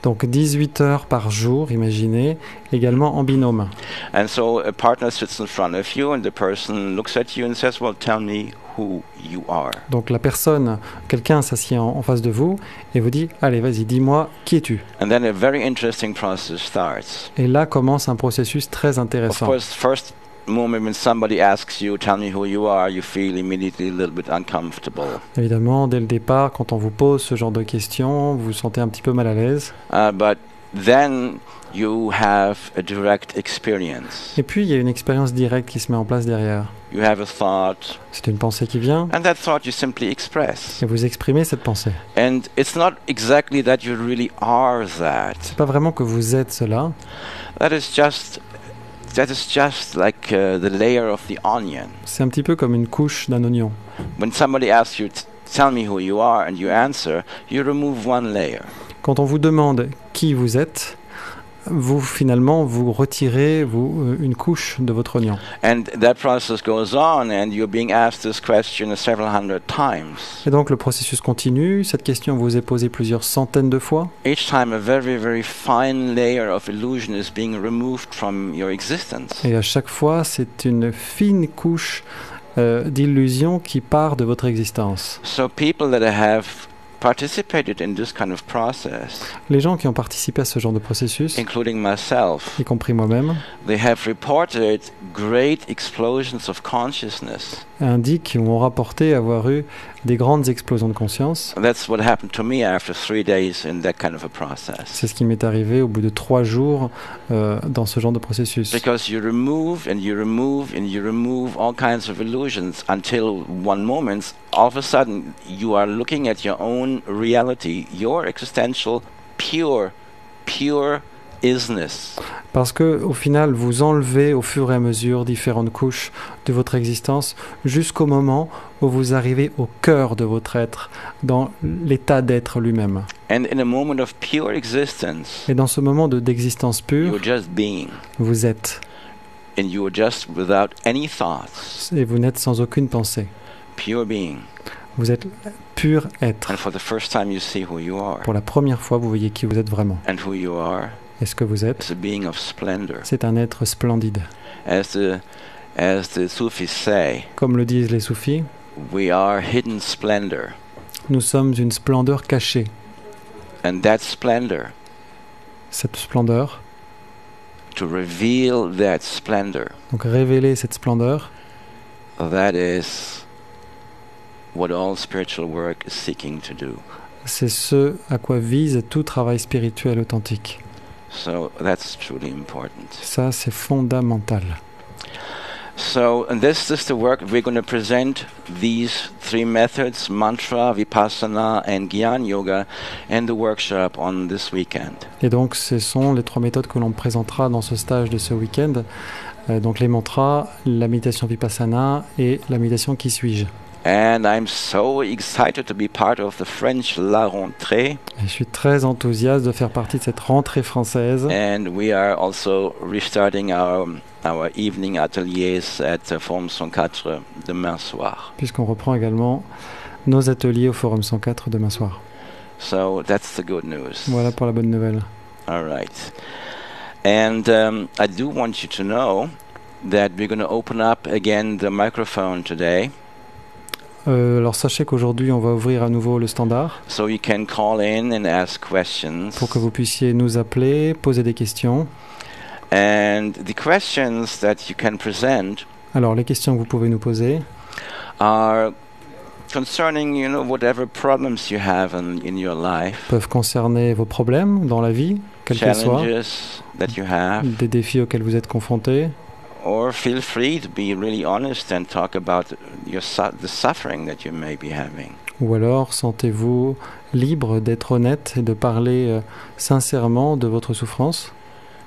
Donc 18 heures par jour, imaginez, également en binôme. And so a partner sits in front of you and the person looks at you and says, well, tell me who you are. Donc la personne, quelqu'un s'assied en face de vous et vous dit « Allez, vas-y, dis-moi, qui es-tu ?» And then a very interesting process starts. Et là commence un processus très Of intéressant. course, first moment when somebody asks you, tell me who you are, you feel immediately a little bit uncomfortable. Évidemment, dès le départ, quand on vous pose ce genre de questions, vous vous sentez un petit peu mal à l'aise. But then you have a direct experience. Et puis, il y a une expérience directe qui se met en place derrière. You have a thought, C'est une pensée qui vient and that thought you simply express. et vous exprimez cette pensée. And it's not exactly that you really are that. C'est pas vraiment que vous êtes cela, That is just like the layer of the onion. c'est un petit peu comme une couche d'un oignon. When somebody asks you, tell me who you are, and you answer, you remove one layer. Quand on vous demande qui vous êtes, vous finalement vous retirez une couche de votre oignon. And that process goes on, and you're being asked this question several hundred times. Et donc le processus continue, cette question vous est posée plusieurs centaines de fois. Each time, a very, very fine layer of illusion is being removed from your existence. Et à chaque fois, c'est une fine couche d'illusion qui part de votre existence. So people that have participated in this kind of process, Les gens qui ont participé à ce genre de processus, including myself, y compris moi-même, they have reported great explosions of consciousness. indiquent ou ont rapporté avoir eu des grandes explosions de conscience. That's what happened to me after 3 days in that kind of a process. C'est ce qui m'est arrivé au bout de 3 jours dans ce genre de processus. Because you remove and you remove and you remove all kinds of illusions until one moment, all of a sudden, you are looking at your own reality, your existential, pure isness. Parce que au final, vous enlevez au fur et à mesure différentes couches de votre existence jusqu'au moment où vous arrivez au cœur de votre être, dans l'état d'être lui-même. And in a moment of pure existence, Et dans ce moment d'existence pure, you're just being. vous êtes. And you're just without any thoughts. Et vous n'êtes sans aucune pensée. Pure being. Vous êtes pur être. And for the first time you see who you are. Pour la première fois, vous voyez qui vous êtes vraiment. And who you are Et ce que vous êtes, is a being of splendor. c'est un être splendide. As the Sufis say, Comme le disent les soufis, we are hidden splendor. nous sommes une splendeur cachée. And that splendor, Cette splendeur, to reveal that splendor, donc révéler cette splendeur, that is what all spiritual work is seeking to do. c'est ce à quoi vise tout travail spirituel authentique. So that's truly important. Ça, c'est fondamental. So, and this is the work we're going to present these three methods: mantra, vipassana, and Gyan Yoga, and the workshop on this weekend. Et donc, ce sont les trois méthodes que l'on présentera dans ce stage de ce week-end. Donc, les mantras, la méditation vipassana et la méditation qui suis-je. And I'm so excited to be part of the French La Rentrée. Et je suis très enthousiaste de faire partie de cette rentrée française. And we are also restarting our evening ateliers at Forum 104 demain soir. Puisqu'on reprend également nos ateliers au Forum 104 demain soir. So that's the good news. Voilà pour la bonne nouvelle. All right. And I do want you to know that we're going to open up again the microphone today. Alors sachez qu'aujourd'hui on va ouvrir à nouveau le standard So you can call in and ask questions. pour que vous puissiez nous appeler, poser des questions. And the questions that you can present Alors les questions que vous pouvez nous poser are concerning, whatever problems you have in your life, peuvent concerner vos problèmes dans la vie, quels qu'ils soient, challenges that you have, des défis auxquels vous êtes confrontés, or feel free to be really honest and talk about the suffering that you may be having. ou alors sentez-vous libre d'être honnête et de parler sincèrement de votre souffrance.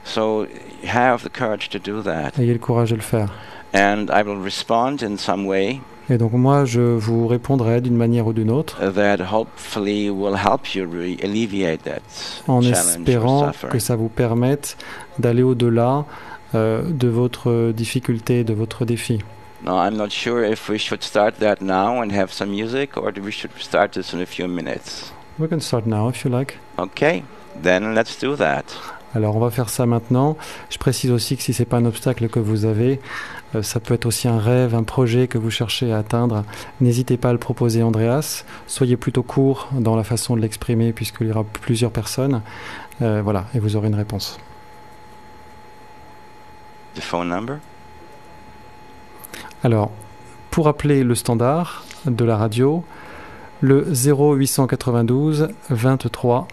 So have the courage to do that. Ayez le courage de le faire. And I will respond in some way Et donc moi je vous répondrai d'une manière ou d'une autre that hopefully will help you alleviate that en challenge or espérant que suffering. ça vous permette d'aller au-delà de votre difficulté, de votre défi. Now, I'm not sure if we should start that now and have some music, or we should start this in a few minutes. We can start now if you like. Okay, then let's do that. Alors on va faire ça maintenant. Je précise aussi que si c'est pas un obstacle que vous avez, ça peut être aussi un rêve, un projet que vous cherchez à atteindre. N'hésitez pas à le proposer, Andreas. Soyez plutôt court dans la façon de l'exprimer puisqu'il y aura plusieurs personnes. Voilà, et vous aurez une réponse. The phone number? Alors, pour appeler le standard de la radio, le 0892 23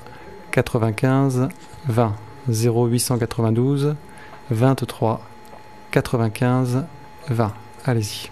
95 20. 0892 23 95 20. Allez-y.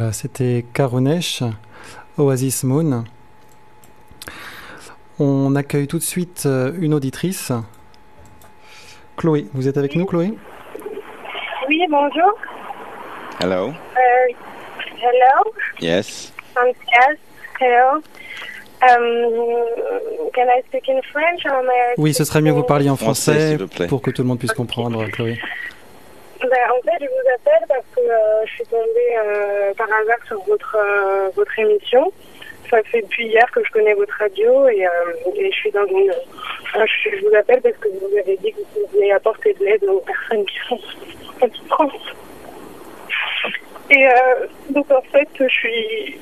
Voilà, c'était Karunesh, Oasis Moon. On accueille tout de suite une auditrice. Chloé, vous êtes avec nous, Chloé? Oui, bonjour. Hello. Hello, Yes. I'm Cass. Hello. Can I speak in French or may I Oui, ce serait mieux que vous parliez en Français, français s'il vous plaît. pour que tout le monde puisse comprendre, Chloé. En fait, je vous appelle parce que je suis tombée par hasard sur votre émission. Ça fait depuis hier que je connais votre radio et je suis dans une... je vous appelle parce que vous avez dit que vous venez apporter de l'aide aux personnes qui sont en souffrance. Et donc en fait, je suis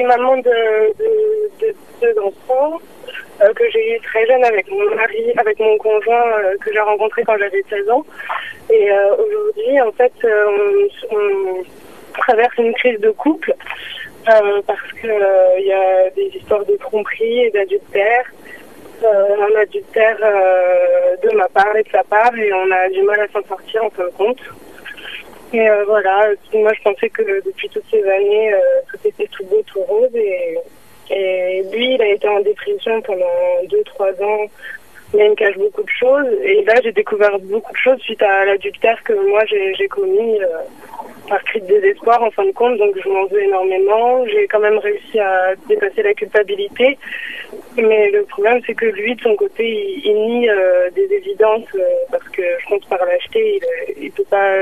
maman de deux enfants que j'ai eu très jeune avec mon mari, avec mon conjoint que j'ai rencontré quand j'avais 16 ans. Et aujourd'hui, en fait, on traverse une crise de couple parce que il y a des histoires de tromperie et d'adultère. Un adultère de ma part et de sa part, et on a du mal à s'en sortir en fin de compte. Et voilà, moi je pensais que depuis toutes ces années, tout était tout beau, tout rose, et lui, il a été en dépression pendant 2-3 ans. Il me cache beaucoup de choses, et là j'ai découvert beaucoup de choses suite à l'adultère que moi j'ai commis par cri de désespoir en fin de compte, donc je m'en veux énormément. J'ai quand même réussi à dépasser la culpabilité, mais le problème c'est que lui de son côté il nie des évidences parce que je compte par lâcheté, il peut pas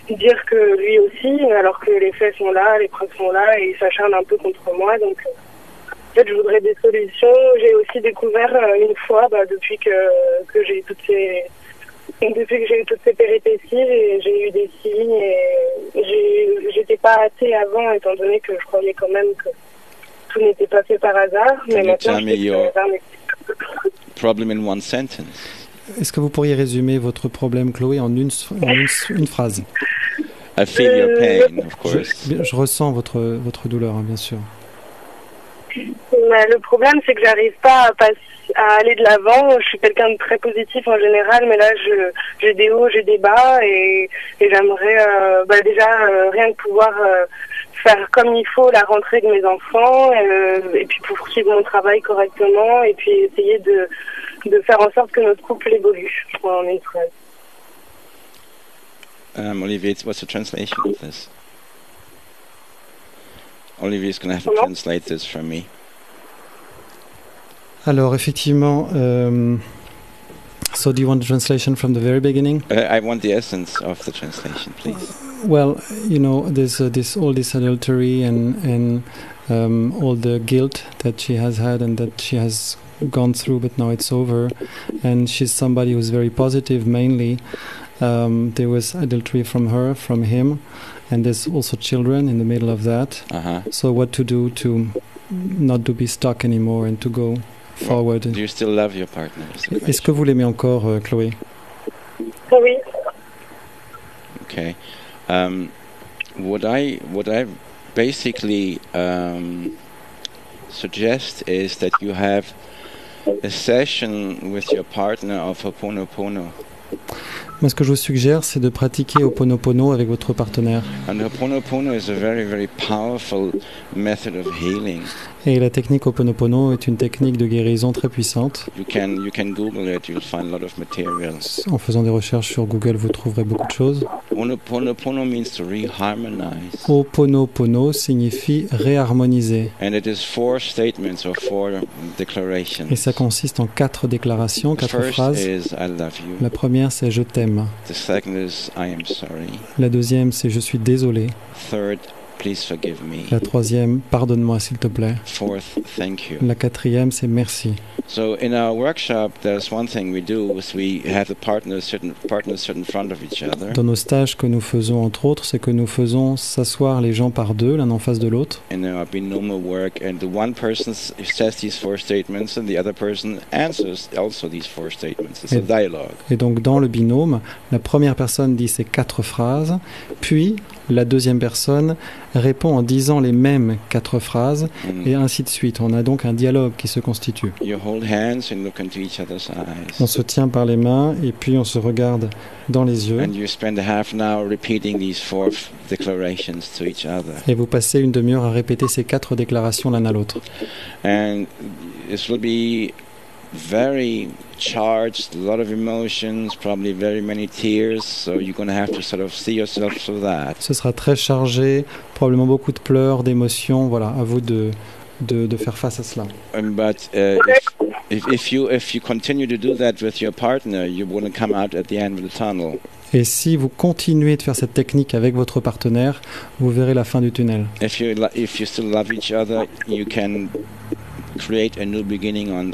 dire que lui aussi, alors que les faits sont là, les preuves sont là, et il s'acharne un peu contre moi, donc en fait je voudrais des solutions. J'ai aussi découvert une fois, depuis que j'ai toutes ces péripéties, j'ai eu des signes, et j'étais pas athée avant, étant donné que je croyais quand même que tout n'était pas fait par hasard. Mais maintenant, je sais que le hasard n'existe. Problem in one sentence. Est-ce que vous pourriez résumer votre problème, Chloé, en une phrase? I feel your pain, of course. Je ressens votre douleur, hein, bien sûr. Le problème, c'est que j'arrive pas à aller de l'avant. Je suis quelqu'un de très positif en général, mais là, j'ai des hauts, j'ai des bas, et j'aimerais déjà rien que pouvoir faire comme il faut la rentrée de mes enfants, et puis poursuivre mon travail correctement, et puis essayer de faire en sorte que notre couple évolue en une phrase. Olivier, what's the translation of this? Olivier is going to have to translate this for me. Alors, effectivement, so do you want the translation from the very beginning? I want the essence of the translation, please. Well, you know, there's all this adultery and all the guilt that she has had and that she has gone through, but now it's over. And she's somebody who's very positive, mainly. There was adultery from her, from him, and there's also children in the middle of that. So what to do to not to be stuck anymore and to go forward? Do you still love your partner? Est-ce que vous l'aimez encore, Chloé? Oui. Okay. What I basically suggest is that you have a session with your partner of Ho'oponopono. Moi, ce que je vous suggère, c'est de pratiquer Ho'oponopono avec votre partenaire. And Ho'oponopono is a very, very powerful method of healing. Et la technique Ho'oponopono est une technique de guérison très puissante. You can Google it. You'll find a lot of materials. En faisant des recherches sur Google, vous trouverez beaucoup de choses. Ho'oponopono means to reharmonize. Ho'oponopono signifie réharmoniser. And it is 4 statements or 4 declarations. Et ça consiste en 4 déclarations, 4 phrases. Is, I love you. La première, c'est je t'aime. The second is I am sorry. La deuxième, c'est je suis désolé. Third, please forgive me. La troisième, pardonne-moi s'il te plaît. Fourth, thank you. La quatrième, c'est merci. So in our workshop, there's one thing we do is we have the partners sit in front of each other. Dans nos stages que nous faisons entre autres, c'est que nous faisons s'asseoir les gens par deux, l'un en face de l'autre. In our binôme work, and the one person says these 4 statements, and the other person answers also these 4 statements. It's a dialogue. Et donc dans le binôme, la première personne dit ces 4 phrases, puis la deuxième personne répond en disant les mêmes 4 phrases, et ainsi de suite. On a donc un dialogue qui se constitue. You hold hands and look into each other's On eyes. se tient par les mains et puis on se regarde dans les yeux. And you spend a half an hour repeating these 4 declarations to each other. Et vous passez une demi-heure à répéter ces 4 déclarations l'un à l'autre. And this will be very charged, a lot of emotions, probably very many tears, so you're going to have to sort of see yourself through that. Ce sera très chargé, probablement beaucoup de pleurs, d'émotions. Voilà, à vous de faire face à cela. But if you continue to do that with your partner, you wouldn't come out at the end of the tunnel. Et si vous continuez de faire cette technique avec votre partenaire, vous verrez la fin du tunnel. If you still love each other, you can create a new beginning on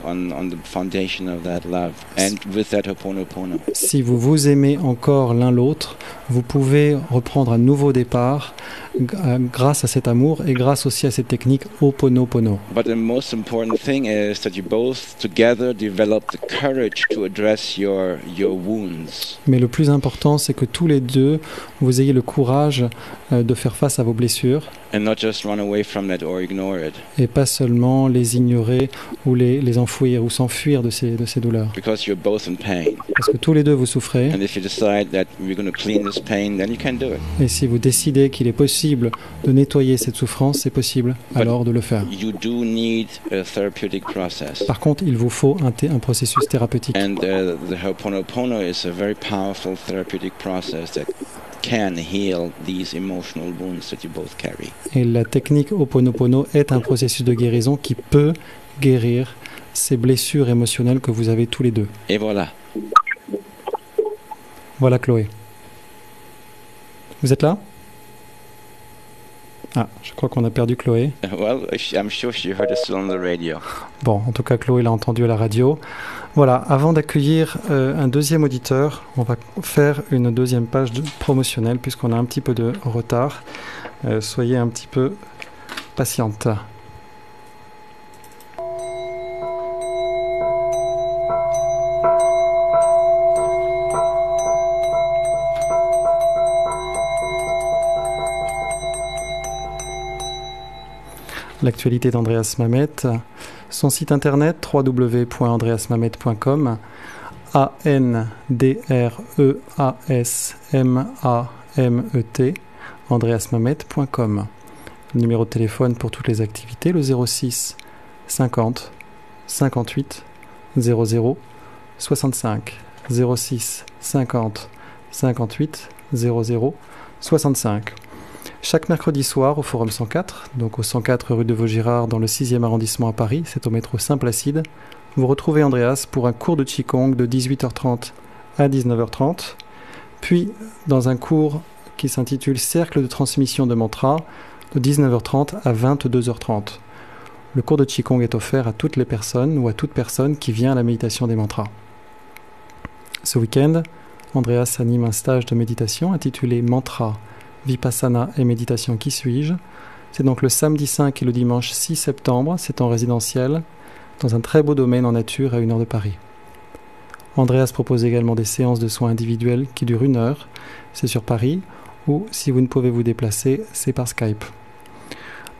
the foundation of that love and with that Ho'oponopono. Si vous vous aimez encore l'un l'autre, vous pouvez reprendre un nouveau départ grâce à cet amour et grâce aussi à cette technique Ho'oponopono. But the most important thing is that you both together develop the courage to address your wounds. Mais le plus important, c'est que tous les deux, vous ayez le courage de faire face à vos blessures And not just run away from that or ignore it. et pas seulement les ignorer ou les enfouir ou s'enfuir de ces douleurs. Because you're both in pain. Parce que tous les deux, vous souffrez. And if you decide that we're going to clean this pain, then you can do it. Et si vous décidez qu'il est possible de nettoyer cette souffrance, c'est possible alors de le faire. You do need a therapeutic process. Par contre, il vous faut un processus thérapeutique. And the Ho'oponopono is a very powerful therapeutic process that can heal these emotional wounds that you both carry. Et la technique Ho'oponopono est un processus de guérison qui peut guérir ces blessures émotionnelles que vous avez tous les deux. Et voilà. Voilà Chloé. Vous êtes là ? Ah, je crois qu'on a perdu Chloé. Well, I'm sure she heard us still on the radio. Bon, en tout cas, Chloé l'a entendu à la radio. Voilà, avant d'accueillir un deuxième auditeur, on va faire une deuxième page promotionnelle puisqu'on a un petit peu de retard. Soyez un petit peu patiente. L'actualité d'Andreas Mamet, son site internet www.andreasmamet.com, ANDREASMAMET, andreasmamet.com. Le numéro de téléphone pour toutes les activités, le 06 50 58 00 65. 06 50 58 00 65. Chaque mercredi soir au Forum 104, donc au 104 rue de Vaugirard dans le 6e arrondissement à Paris, c'est au métro Saint-Placide, vous retrouvez Andreas pour un cours de Qigong de 18h30 à 19h30, puis dans un cours qui s'intitule Cercle de transmission de mantra de 19h30 à 22h30. Le cours de Qigong est offert à toutes les personnes ou à toute personne qui vient à la méditation des mantras. Ce week-end, Andreas anime un stage de méditation intitulé Mantra, Vipassana et méditation qui suis-je. C'est donc le samedi 5 et le dimanche 6 septembre, c'est en résidentiel, dans un très beau domaine en nature à 1 heure de Paris. Andreas propose également des séances de soins individuels qui durent 1 heure, c'est sur Paris, ou si vous ne pouvez vous déplacer, c'est par Skype.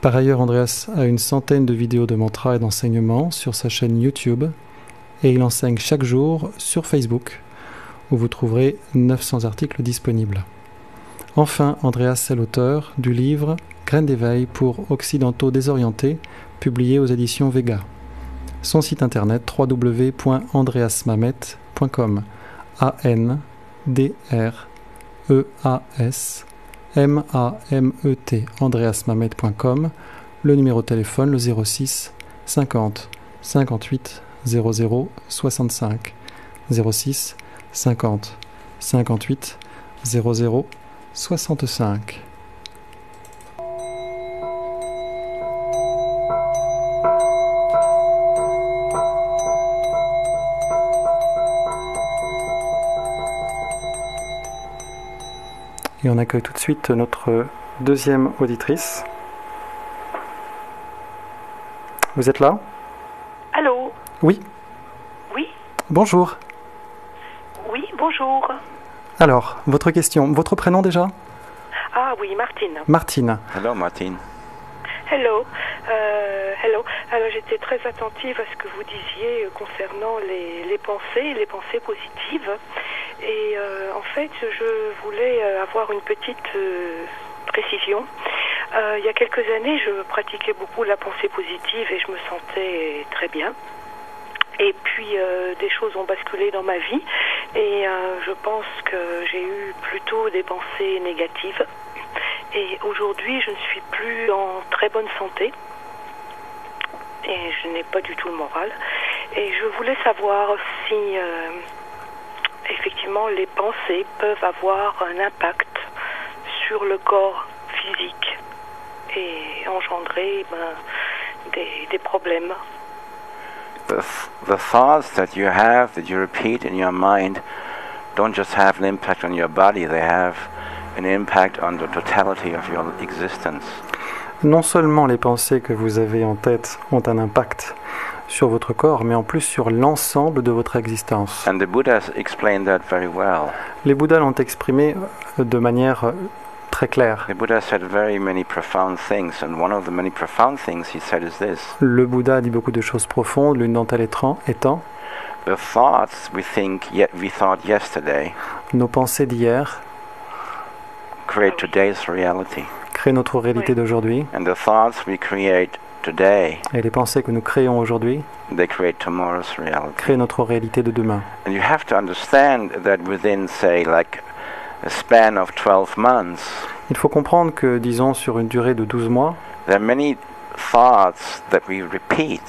Par ailleurs, Andreas a une centaine de vidéos de mantras et d'enseignements sur sa chaîne YouTube, et il enseigne chaque jour sur Facebook, où vous trouverez 900 articles disponibles. Enfin, Andreas est l'auteur du livre Graines d'éveil pour occidentaux désorientés, publié aux éditions Vega. Son site internet www.andreasmamet.com, ANDREASMAMET, andreasmamet.com. Le numéro de téléphone, le 06 50 58 00 65. 06 50 58 00 65. Et on accueille tout de suite notre deuxième auditrice. Vous êtes là ? Allô ? Oui. Oui ? Bonjour. Oui, bonjour. Alors, votre question, votre prénom déjà ? Ah Ah oui, Martine. Martine. Hello, Martin. Hello. Hello. Alors j'étais très attentive à ce que vous disiez concernant les pensées positives. Et en fait, je voulais avoir une petite précision. Il y a quelques années, je pratiquais beaucoup la pensée positive et je me sentais très bien. Et puis des choses ont basculé dans ma vie et je pense que j'ai eu plutôt des pensées négatives. Et aujourd'hui, je ne suis plus en très bonne santé et je n'ai pas du tout le moral. Et je voulais savoir si effectivement les pensées peuvent avoir un impact sur le corps physique et engendrer des problèmes. The thoughts that you repeat in your mind, don't just have an impact on your body, they have an impact on the totality of your existence. Non seulement les pensées que vous avez en tête ont un impact sur votre corps, mais en plus sur l'ensemble de votre existence. And the Buddhas explained that very well. Les Bouddhas l'ont exprimé de manière très claire. The Buddha said very many profound things, and one of the many profound things he said is this: Le Bouddha a dit beaucoup de choses profondes, l'une d'entre elles étant the thoughts we thought yesterday nos pensées d'hier create today's reality, créent notre réalité d'aujourd'hui, and the thoughts we create today, et les pensées que nous créons aujourd'hui they create tomorrow's reality. créent notre réalité de demain. And you have to understand that within, say, like a span of 12 months, Il faut comprendre que, disons, sur une durée de 12 mois, there are many thoughts that we repeat.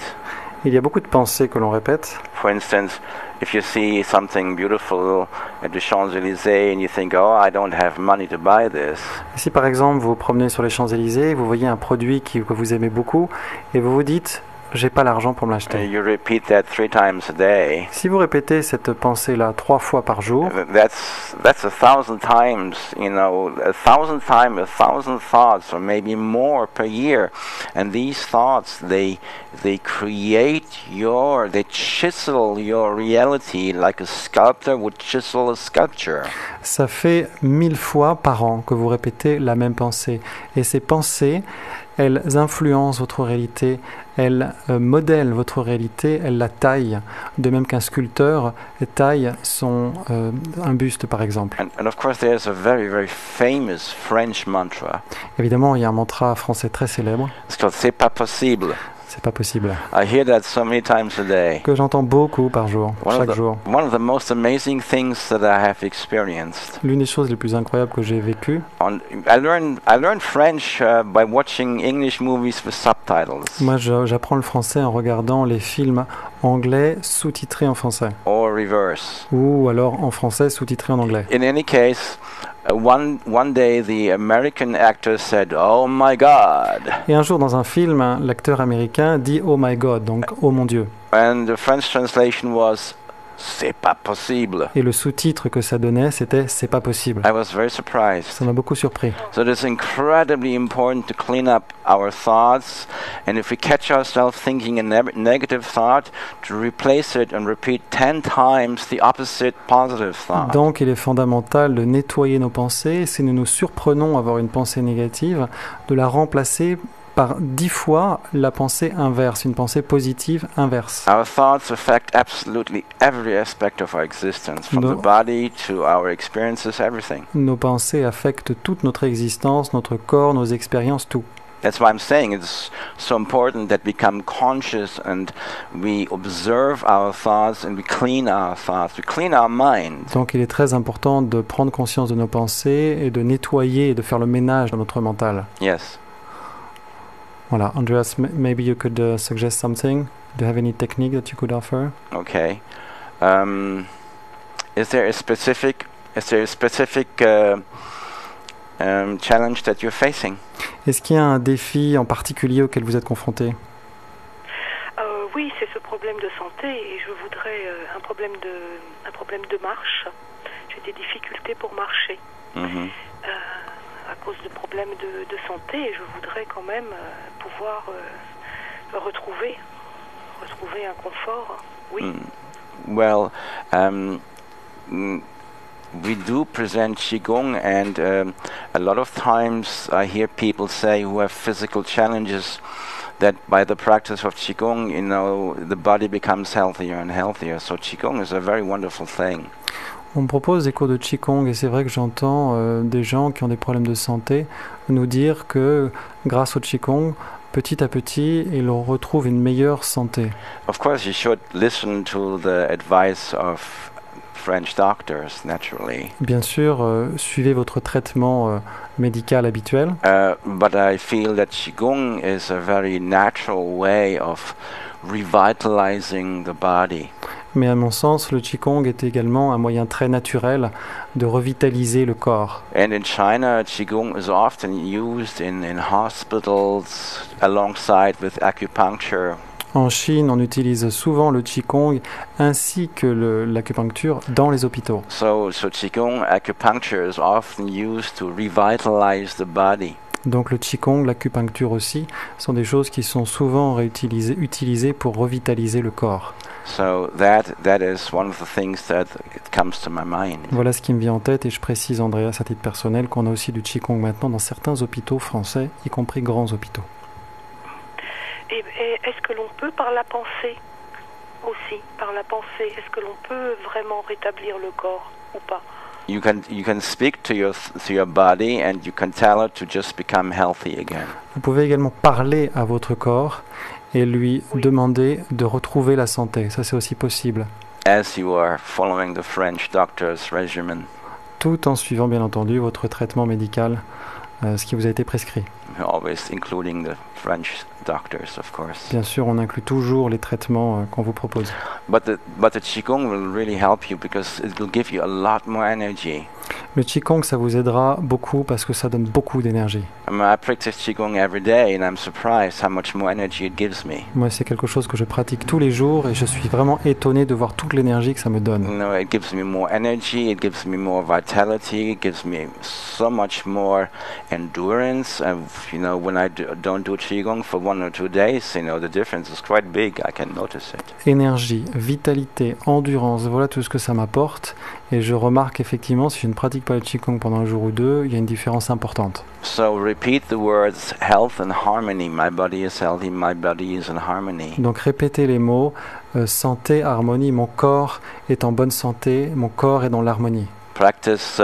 il y a beaucoup de pensées que l'on répète. For instance, if you see something beautiful at the Champs-Élysées and you think, oh, I don't have money to buy this, Si par exemple vous vous promenez sur les Champs-Élysées, vous voyez un produit que vous aimez beaucoup et vous vous dites « j'ai pas l'argent pour me l'acheter ». you repeat that 3 times a day. Si vous répétez cette pensée-là 3 fois par jour, That's 1,000 times, 1,000 times, 1,000 thoughts, or maybe more per year. And these thoughts, they chisel your reality like a sculptor would chisel a sculpture. ça fait 1000 fois par an que vous répétez la même pensée. Et ces pensées, elles influencent votre réalité, elles modèlent votre réalité, elles la taillent, de même qu'un sculpteur taille un buste par exemple. And of course there's a very, very famous French mantra. Évidemment, il y a un mantra français très célèbre, It's called C'est pas possible. c'est pas possible, I hear that so many times a day. que j'entends beaucoup par jour, chaque jour. One of the most amazing things that I have experienced. L'une des choses les plus incroyables que j'ai vécues, I learned French by watching English movies with subtitles. moi j'apprends le français en regardant les films anglais sous-titrés en français, Or reverse. ou alors en français sous-titrés en anglais. In any case, one day the American actor said, "Oh my God," Et un jour dans un film, l'acteur américain dit « Oh my God », donc « Oh mon Dieu ». and the French translation was "C'est pas possible." Et le sous-titre que ça donnait, c'était « C'est pas possible I was very ». surprised. Ça m'a beaucoup surpris. So it is incredibly important to clean up our thoughts, and if we catch ourselves thinking a negative thought, to replace it and repeat 10 times the opposite positive thought. Donc il est fondamental de nettoyer nos pensées, et si nous nous surprenons à avoir une pensée négative, de la remplacer par 10 fois la pensée inverse, une pensée positive inverse. Our thoughts affect absolutely every aspect of our existence, from the body to our experiences, everything. Nos pensées affectent toute notre existence, notre corps, nos expériences, tout. That's why I'm saying it's so important that we become conscious and we observe our thoughts and we clean our thoughts, we clean our mind. Donc il est très important de prendre conscience de nos pensées et de nettoyer et de faire le ménage dans notre mental. Yes. Voilà, Andreas, maybe you could suggest something. Do you have any technique that you could offer? Okay. Is there a specific challenge that you're facing? Est-ce qu'il y a un défi en particulier auquel vous êtes confronté? Oui, c'est ce problème de santé et je voudrais un problème de marche. J'ai des difficultés pour marcher. Mm-hmm. À cause de problèmes de santé, et je voudrais quand même pouvoir retrouver un confort. Oui. Well, we do present Qigong, and a lot of times I hear people say who have physical challenges that by the practice of Qigong, you know, the body becomes healthier and healthier. So Qigong is a very wonderful thing. On me propose des cours de Qigong et c'est vrai que j'entends des gens qui ont des problèmes de santé nous dire que grâce au Qigong, petit à petit, ils retrouvent une meilleure santé. Of course, you should listen to the advice of French doctors, naturally. Bien sûr, suivez votre traitement médical habituel. But I feel that Qigong is a very natural way of revitalizing the body. Mais à mon sens, le Qigong est également un moyen très naturel de revitaliser le corps. And in China, Qigong is often used in hospitals alongside with acupuncture. En Chine, on utilise souvent le Qigong ainsi que l'acupuncture dans les hôpitaux. So Qigong acupuncture is often used to revitalize the body. Donc le Qigong, l'acupuncture aussi, sont des choses qui sont souvent utilisées pour revitaliser le corps. So that is one of the things that it comes to my mind. Voilà ce qui me vient en tête et je précise, Andreas, à titre personnel, qu'on a aussi du Qigong maintenant dans certains hôpitaux français, y compris grands hôpitaux. Et est-ce que l'on peut par la pensée aussi, par la pensée, est-ce que l'on peut vraiment rétablir le corps ou pas? You can speak to your body and you can tell it to just become healthy again. Vous pouvez également parler à votre corps et lui demander de retrouver la santé. Ça, c'est aussi possible. As you are following the French doctor's regimen. Tout en suivant, bien entendu, votre traitement médical, ce qui vous a été prescrit. Always including the French doctors, of course. Bien sûr, on inclut toujours les traitements qu'on vous propose. But the Qigong will really help you because it will give you a lot more energy. Le Qigong, ça vous aidera beaucoup parce que ça donne beaucoup d'énergie. I practice Qigong every day and I'm surprised how much more energy it gives me. Moi, c'est quelque chose que je pratique tous les jours et je suis vraiment étonné de voir toute l'énergie que ça me donne. You know, it gives me more energy, it gives me more vitality, it gives me so much more endurance. You know, when I don't do Qigong for 1 or 2 days, you know, the difference is quite big. I can notice it. Énergie, vitalité, endurance, voilà tout ce que ça m'apporte. Et je remarque effectivement, si je ne pratique pas le Qigong pendant un jour ou deux, il y a une différence importante. So repeat the words health and harmony. My body is healthy, my body is in harmony. Donc répétez les mots santé, harmonie. Mon corps est en bonne santé, mon corps est dans l'harmonie. Practice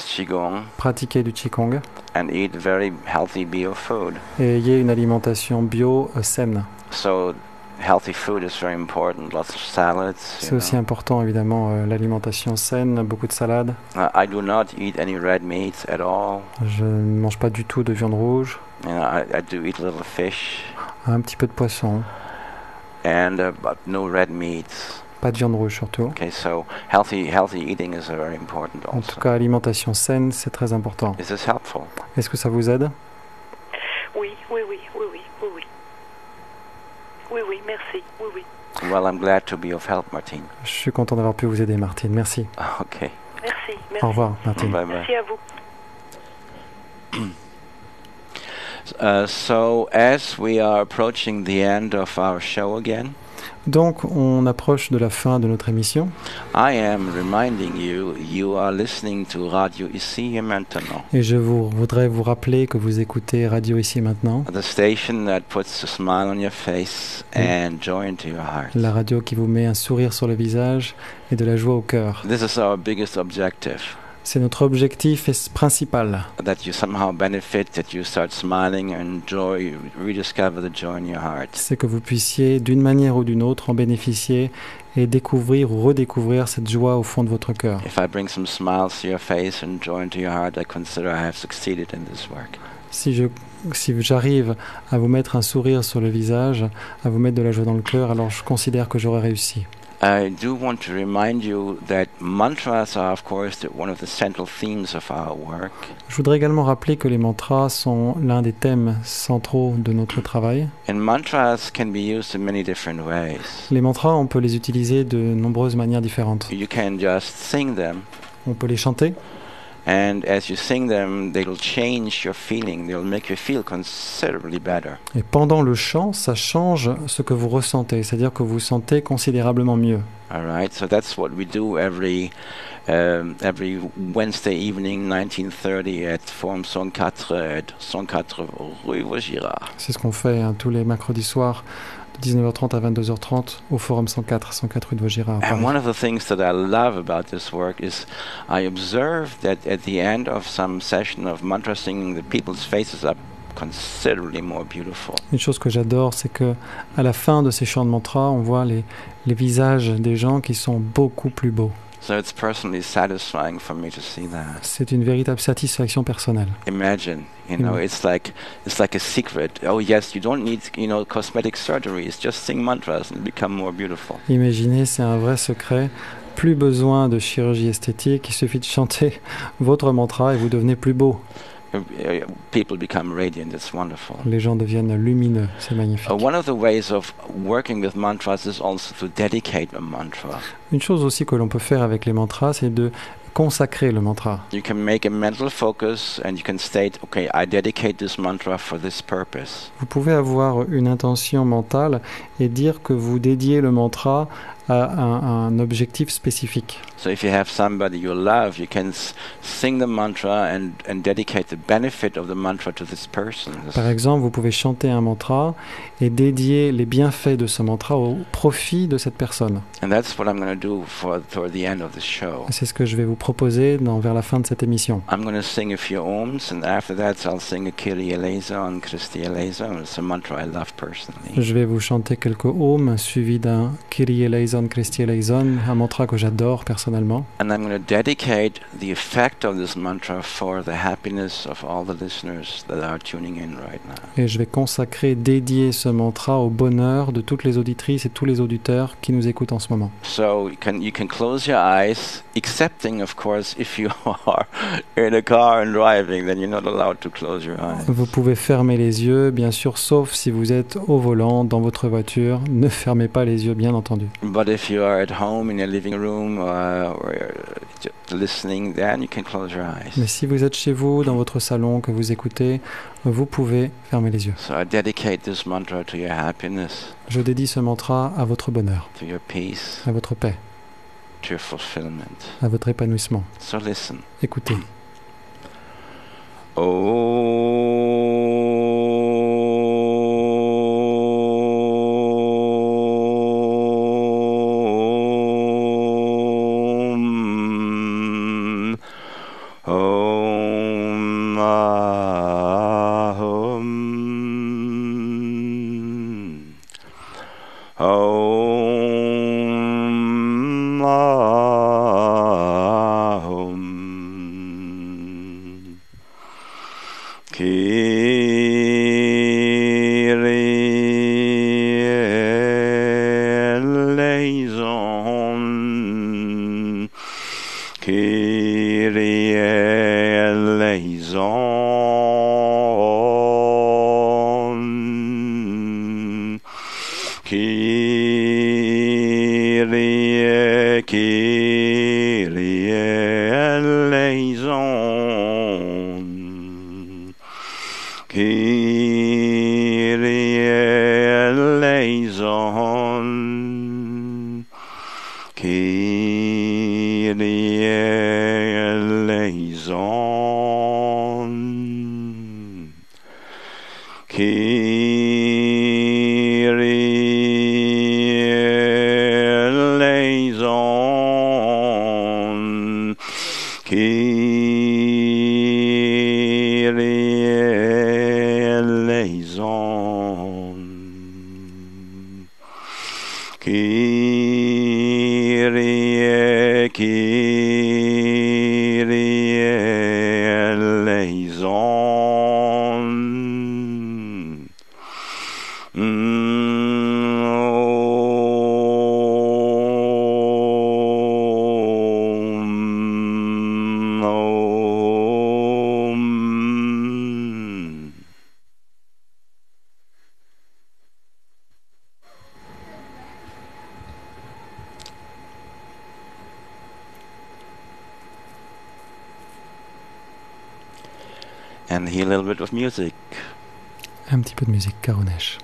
Qigong. Pratiquez du Qigong. And eat very healthy bio food. Et ayez une alimentation bio saine. So healthy food is very important. Lots of salads. C'est aussi important évidemment l'alimentation saine, beaucoup de salades. I do not eat any red meat at all. Je ne mange pas du tout de viande rouge. You know, I do eat a little fish. Un petit peu de poisson. And but no red meats. Pas de viande rouge surtout. Okay, so healthy eating is very important also. En tout cas, alimentation saine, c'est très important. Is this helpful? Est-ce que ça vous aide? Oui, merci, oui. Well, I'm glad to be of help, Martine. Je suis content d'avoir pu vous aider, Martine. Merci. Okay. Merci. Au revoir, Martine. Bye bye. Merci à vous. So, as we are approaching the end of our show again, donc, on approche de la fin de notre émission. I am reminding you, you are listening to Radio Ici et Maintenant. Et je voudrais vous rappeler que vous écoutez Radio Ici et Maintenant. The station that puts a smile on your face and joy into your heart. La radio qui vous met un sourire sur le visage et de la joie au cœur. This is our biggest objective. C'est notre objectif principal. That you somehow benefit, that you start smiling and joy, rediscover the joy in your heart. C'est que vous puissiez, d'une manière ou d'une autre, en bénéficier et découvrir ou redécouvrir cette joie au fond de votre cœur. If I bring some smiles to your face and joy into your heart, I consider I have succeeded in this work. Si j'arrive à vous mettre un sourire sur le visage, à vous mettre de la joie dans le cœur, alors je considère que j'aurai réussi. I do want to remind you that mantras are, of course, one of the central themes of our work. Je voudrais également rappeler que les mantras sont l'un des thèmes centraux de notre travail. And mantras can be used in many different ways. Les mantras, on peut les utiliser de nombreuses manières différentes. You can just sing them. On peut les chanter. And as you sing them, they'll change your feeling. They'll make you feel considerably better. Et pendant le chant, ça change ce que vous ressentez, c'est-à-dire que vous sentez considérablement mieux. All right, so that's what we do every Wednesday evening, 19:30 at Forum 104 at 104 rue Vaugirard. C'est ce qu'on fait tous les mercredis soirs, de 19h30 à 22h30, au Forum 104 rue de Vaugirard. à And Paris. one of the things that I love about this work is I observe that at the end of some session of mantra singing, the people's faces are considerably more beautiful. Une chose que j'adore, c'est que à la fin de ces chants de mantra, on voit les visages des gens qui sont beaucoup plus beaux. So it's personally satisfying for me to see that. C'est une véritable satisfaction personnelle. Imagine, you know, it's like a secret. Oh yes, you don't need, cosmetic surgeries. Just sing mantras and become more beautiful. Imaginez, c'est un vrai secret. Plus besoin de chirurgie esthétique, il suffit de chanter votre mantra et vous devenez plus beau. People become radiant. It's wonderful. Les gens deviennent lumineux, c'est magnifique. One of the ways of working with mantras is also to dedicate a mantra. Une chose aussi que l'on peut faire avec les mantras, c'est de consacrer le mantra. You can make a mental focus and you can state, okay, I dedicate this mantra for this purpose. Vous pouvez avoir une intention mentale et dire que vous dédiez le mantra à un objectif spécifique. So if you have somebody you love, you can sing the mantra and dedicate the benefit of the mantra to this person. Par exemple, vous pouvez chanter un mantra et dédier les bienfaits de ce mantra au profit de cette personne. And that's what I'm going to do toward the end of the show. C'est ce que je vais vous proposer vers la fin de cette émission. I'm going to sing a few ohms, and after that I'll sing a Kyrie eleison, Christi eleison. It's a mantra I love personally. Je vais vous chanter quelques ohms suivis d'un Kyrie eleison, Christi eleison, un mantra que j'adore personnellement. And I'm going to dedicate the effect of this mantra for the happiness of all the listeners that are tuning in right now. Et je vais dédier ce mantra au bonheur de toutes les auditrices et tous les auditeurs qui nous écoutent en ce moment. So you can close your eyes, excepting of course if you are in a car and driving, then you're not allowed to close your eyes. Vous pouvez fermer les yeux, bien sûr, sauf si vous êtes au volant, dans votre voiture. Ne fermez pas les yeux, bien entendu. But if you are at home in your living room or just listening, then you can close your eyes. Mais si vous êtes chez vous, dans votre salon, que vous écoutez, vous pouvez fermer les yeux. So I dedicate this mantra to your happiness, Je dédie ce mantra à votre bonheur, to your peace, à votre paix, to your fulfillment. à votre épanouissement. So listen. Écoutez. and hear a little bit of music. Un petit peu de musique Caronesh.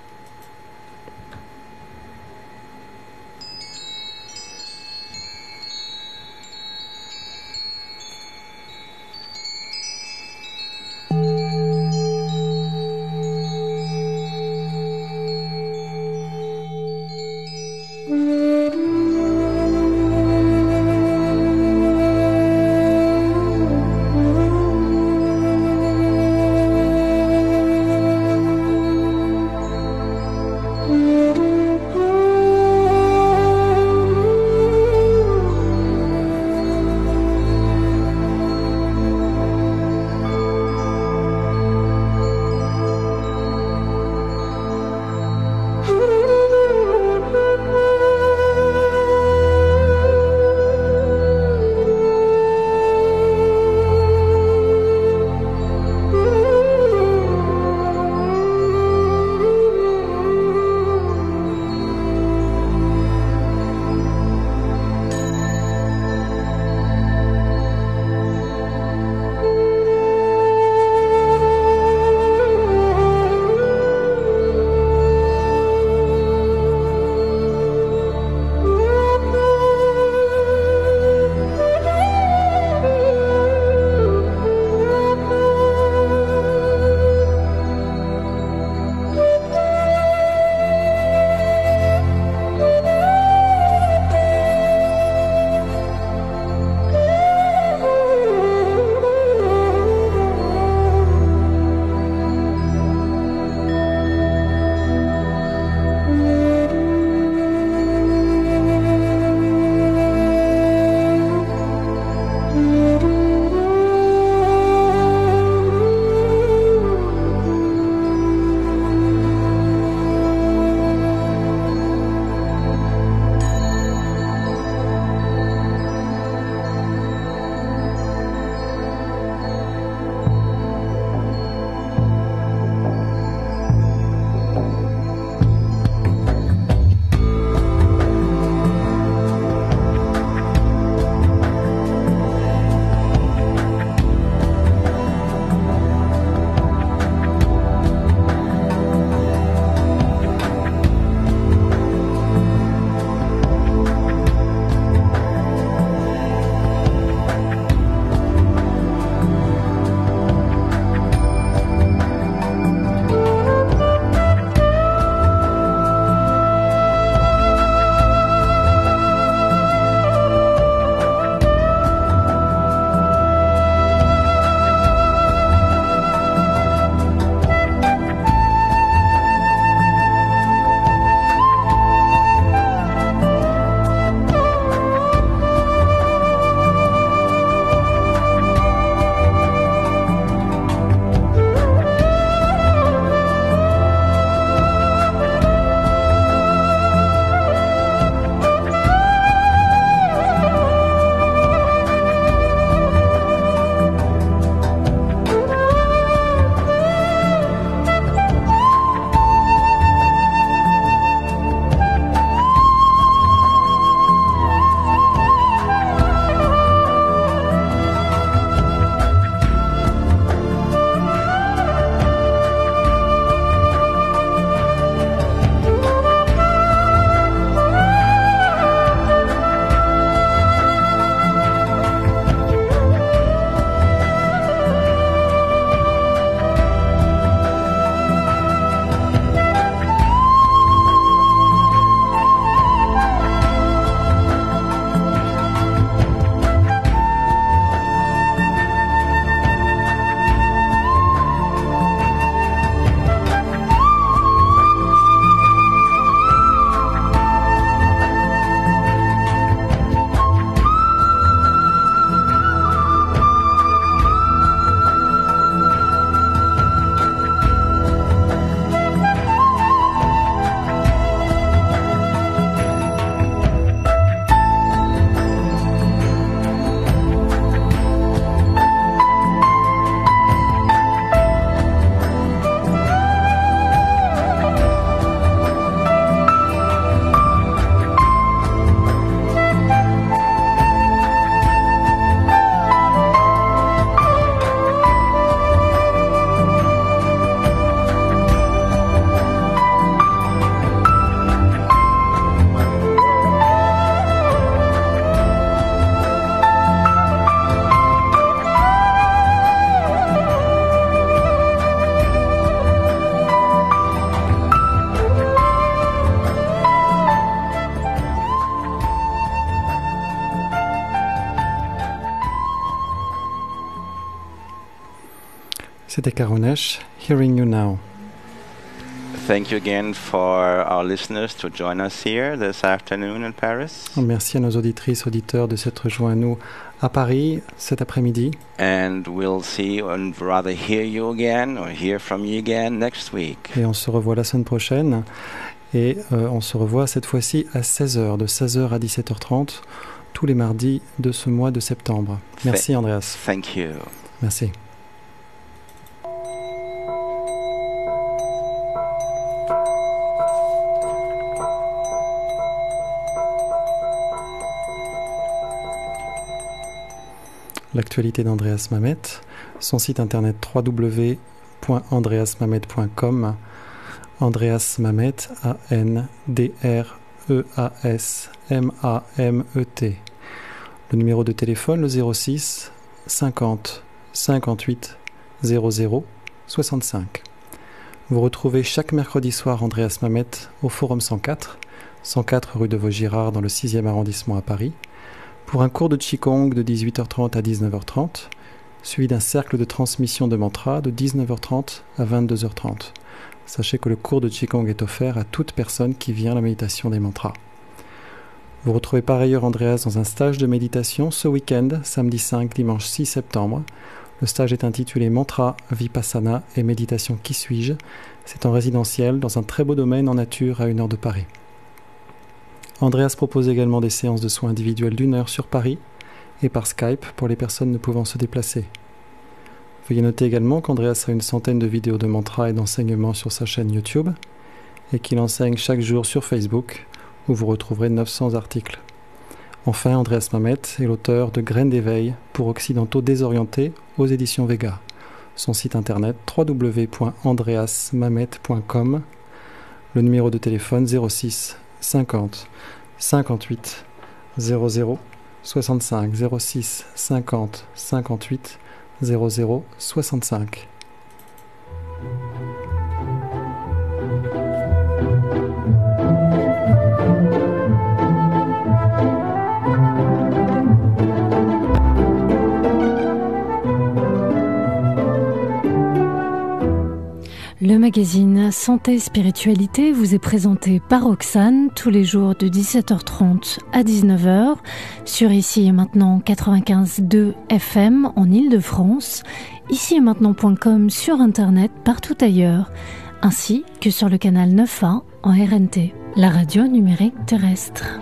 C'était Karunesh, Hearing You Now. Thank you again for our listeners to join us here this afternoon in Paris. Merci à nos auditrices, auditeurs de s'être rejoints à nous à Paris cet après-midi. And we'll see and rather hear you again or hear from you again next week. Et on se revoit la semaine prochaine. Et on se revoit cette fois-ci à 16h, de 16h à 17h30, tous les mardis de ce mois de septembre. Merci Andreas. Thank you. Merci. L'actualité d'Andreas Mamet, son site internet www.andreasmamet.com, Andreas Mamet, A-N-D-R-E-A-S-M-A-M-E-T. Le numéro de téléphone, le 06 50 58 00 65. Vous retrouvez chaque mercredi soir Andreas Mamet au Forum 104 rue de Vaugirard dans le 6e arrondissement à Paris, pour un cours de Qigong de 18h30 à 19h30, suivi d'un cercle de transmission de mantra de 19h30 à 22h30. Sachez que le cours de Qigong est offert à toute personne qui vient à la méditation des mantras. Vous retrouvez par ailleurs Andreas dans un stage de méditation ce week-end, samedi 5, dimanche 6 septembre. Le stage est intitulé Mantra, Vipassana et méditation Qui suis-je ? C'est en résidentiel dans un très beau domaine en nature à 1 heure de Paris. Andreas propose également des séances de soins individuelles d'1 heure sur Paris et par Skype pour les personnes ne pouvant se déplacer. Veuillez noter également qu'Andreas a une centaine de vidéos de mantras et d'enseignements sur sa chaîne YouTube et qu'il enseigne chaque jour sur Facebook où vous retrouverez 900 articles. Enfin, Andreas Mamet est l'auteur de Graines d'éveil pour occidentaux désorientés aux éditions Vega. Son site internet www.andreasmamet.com. Le numéro de téléphone 06 50 58 00 65 06 50 58 00 65. Le magazine Santé et Spiritualité vous est présenté par Roxane tous les jours de 17h30 à 19h sur Ici et Maintenant 95.2 FM en Île-de-France, ici et maintenant.com sur Internet partout ailleurs, ainsi que sur le canal 9A en RNT, la radio numérique terrestre.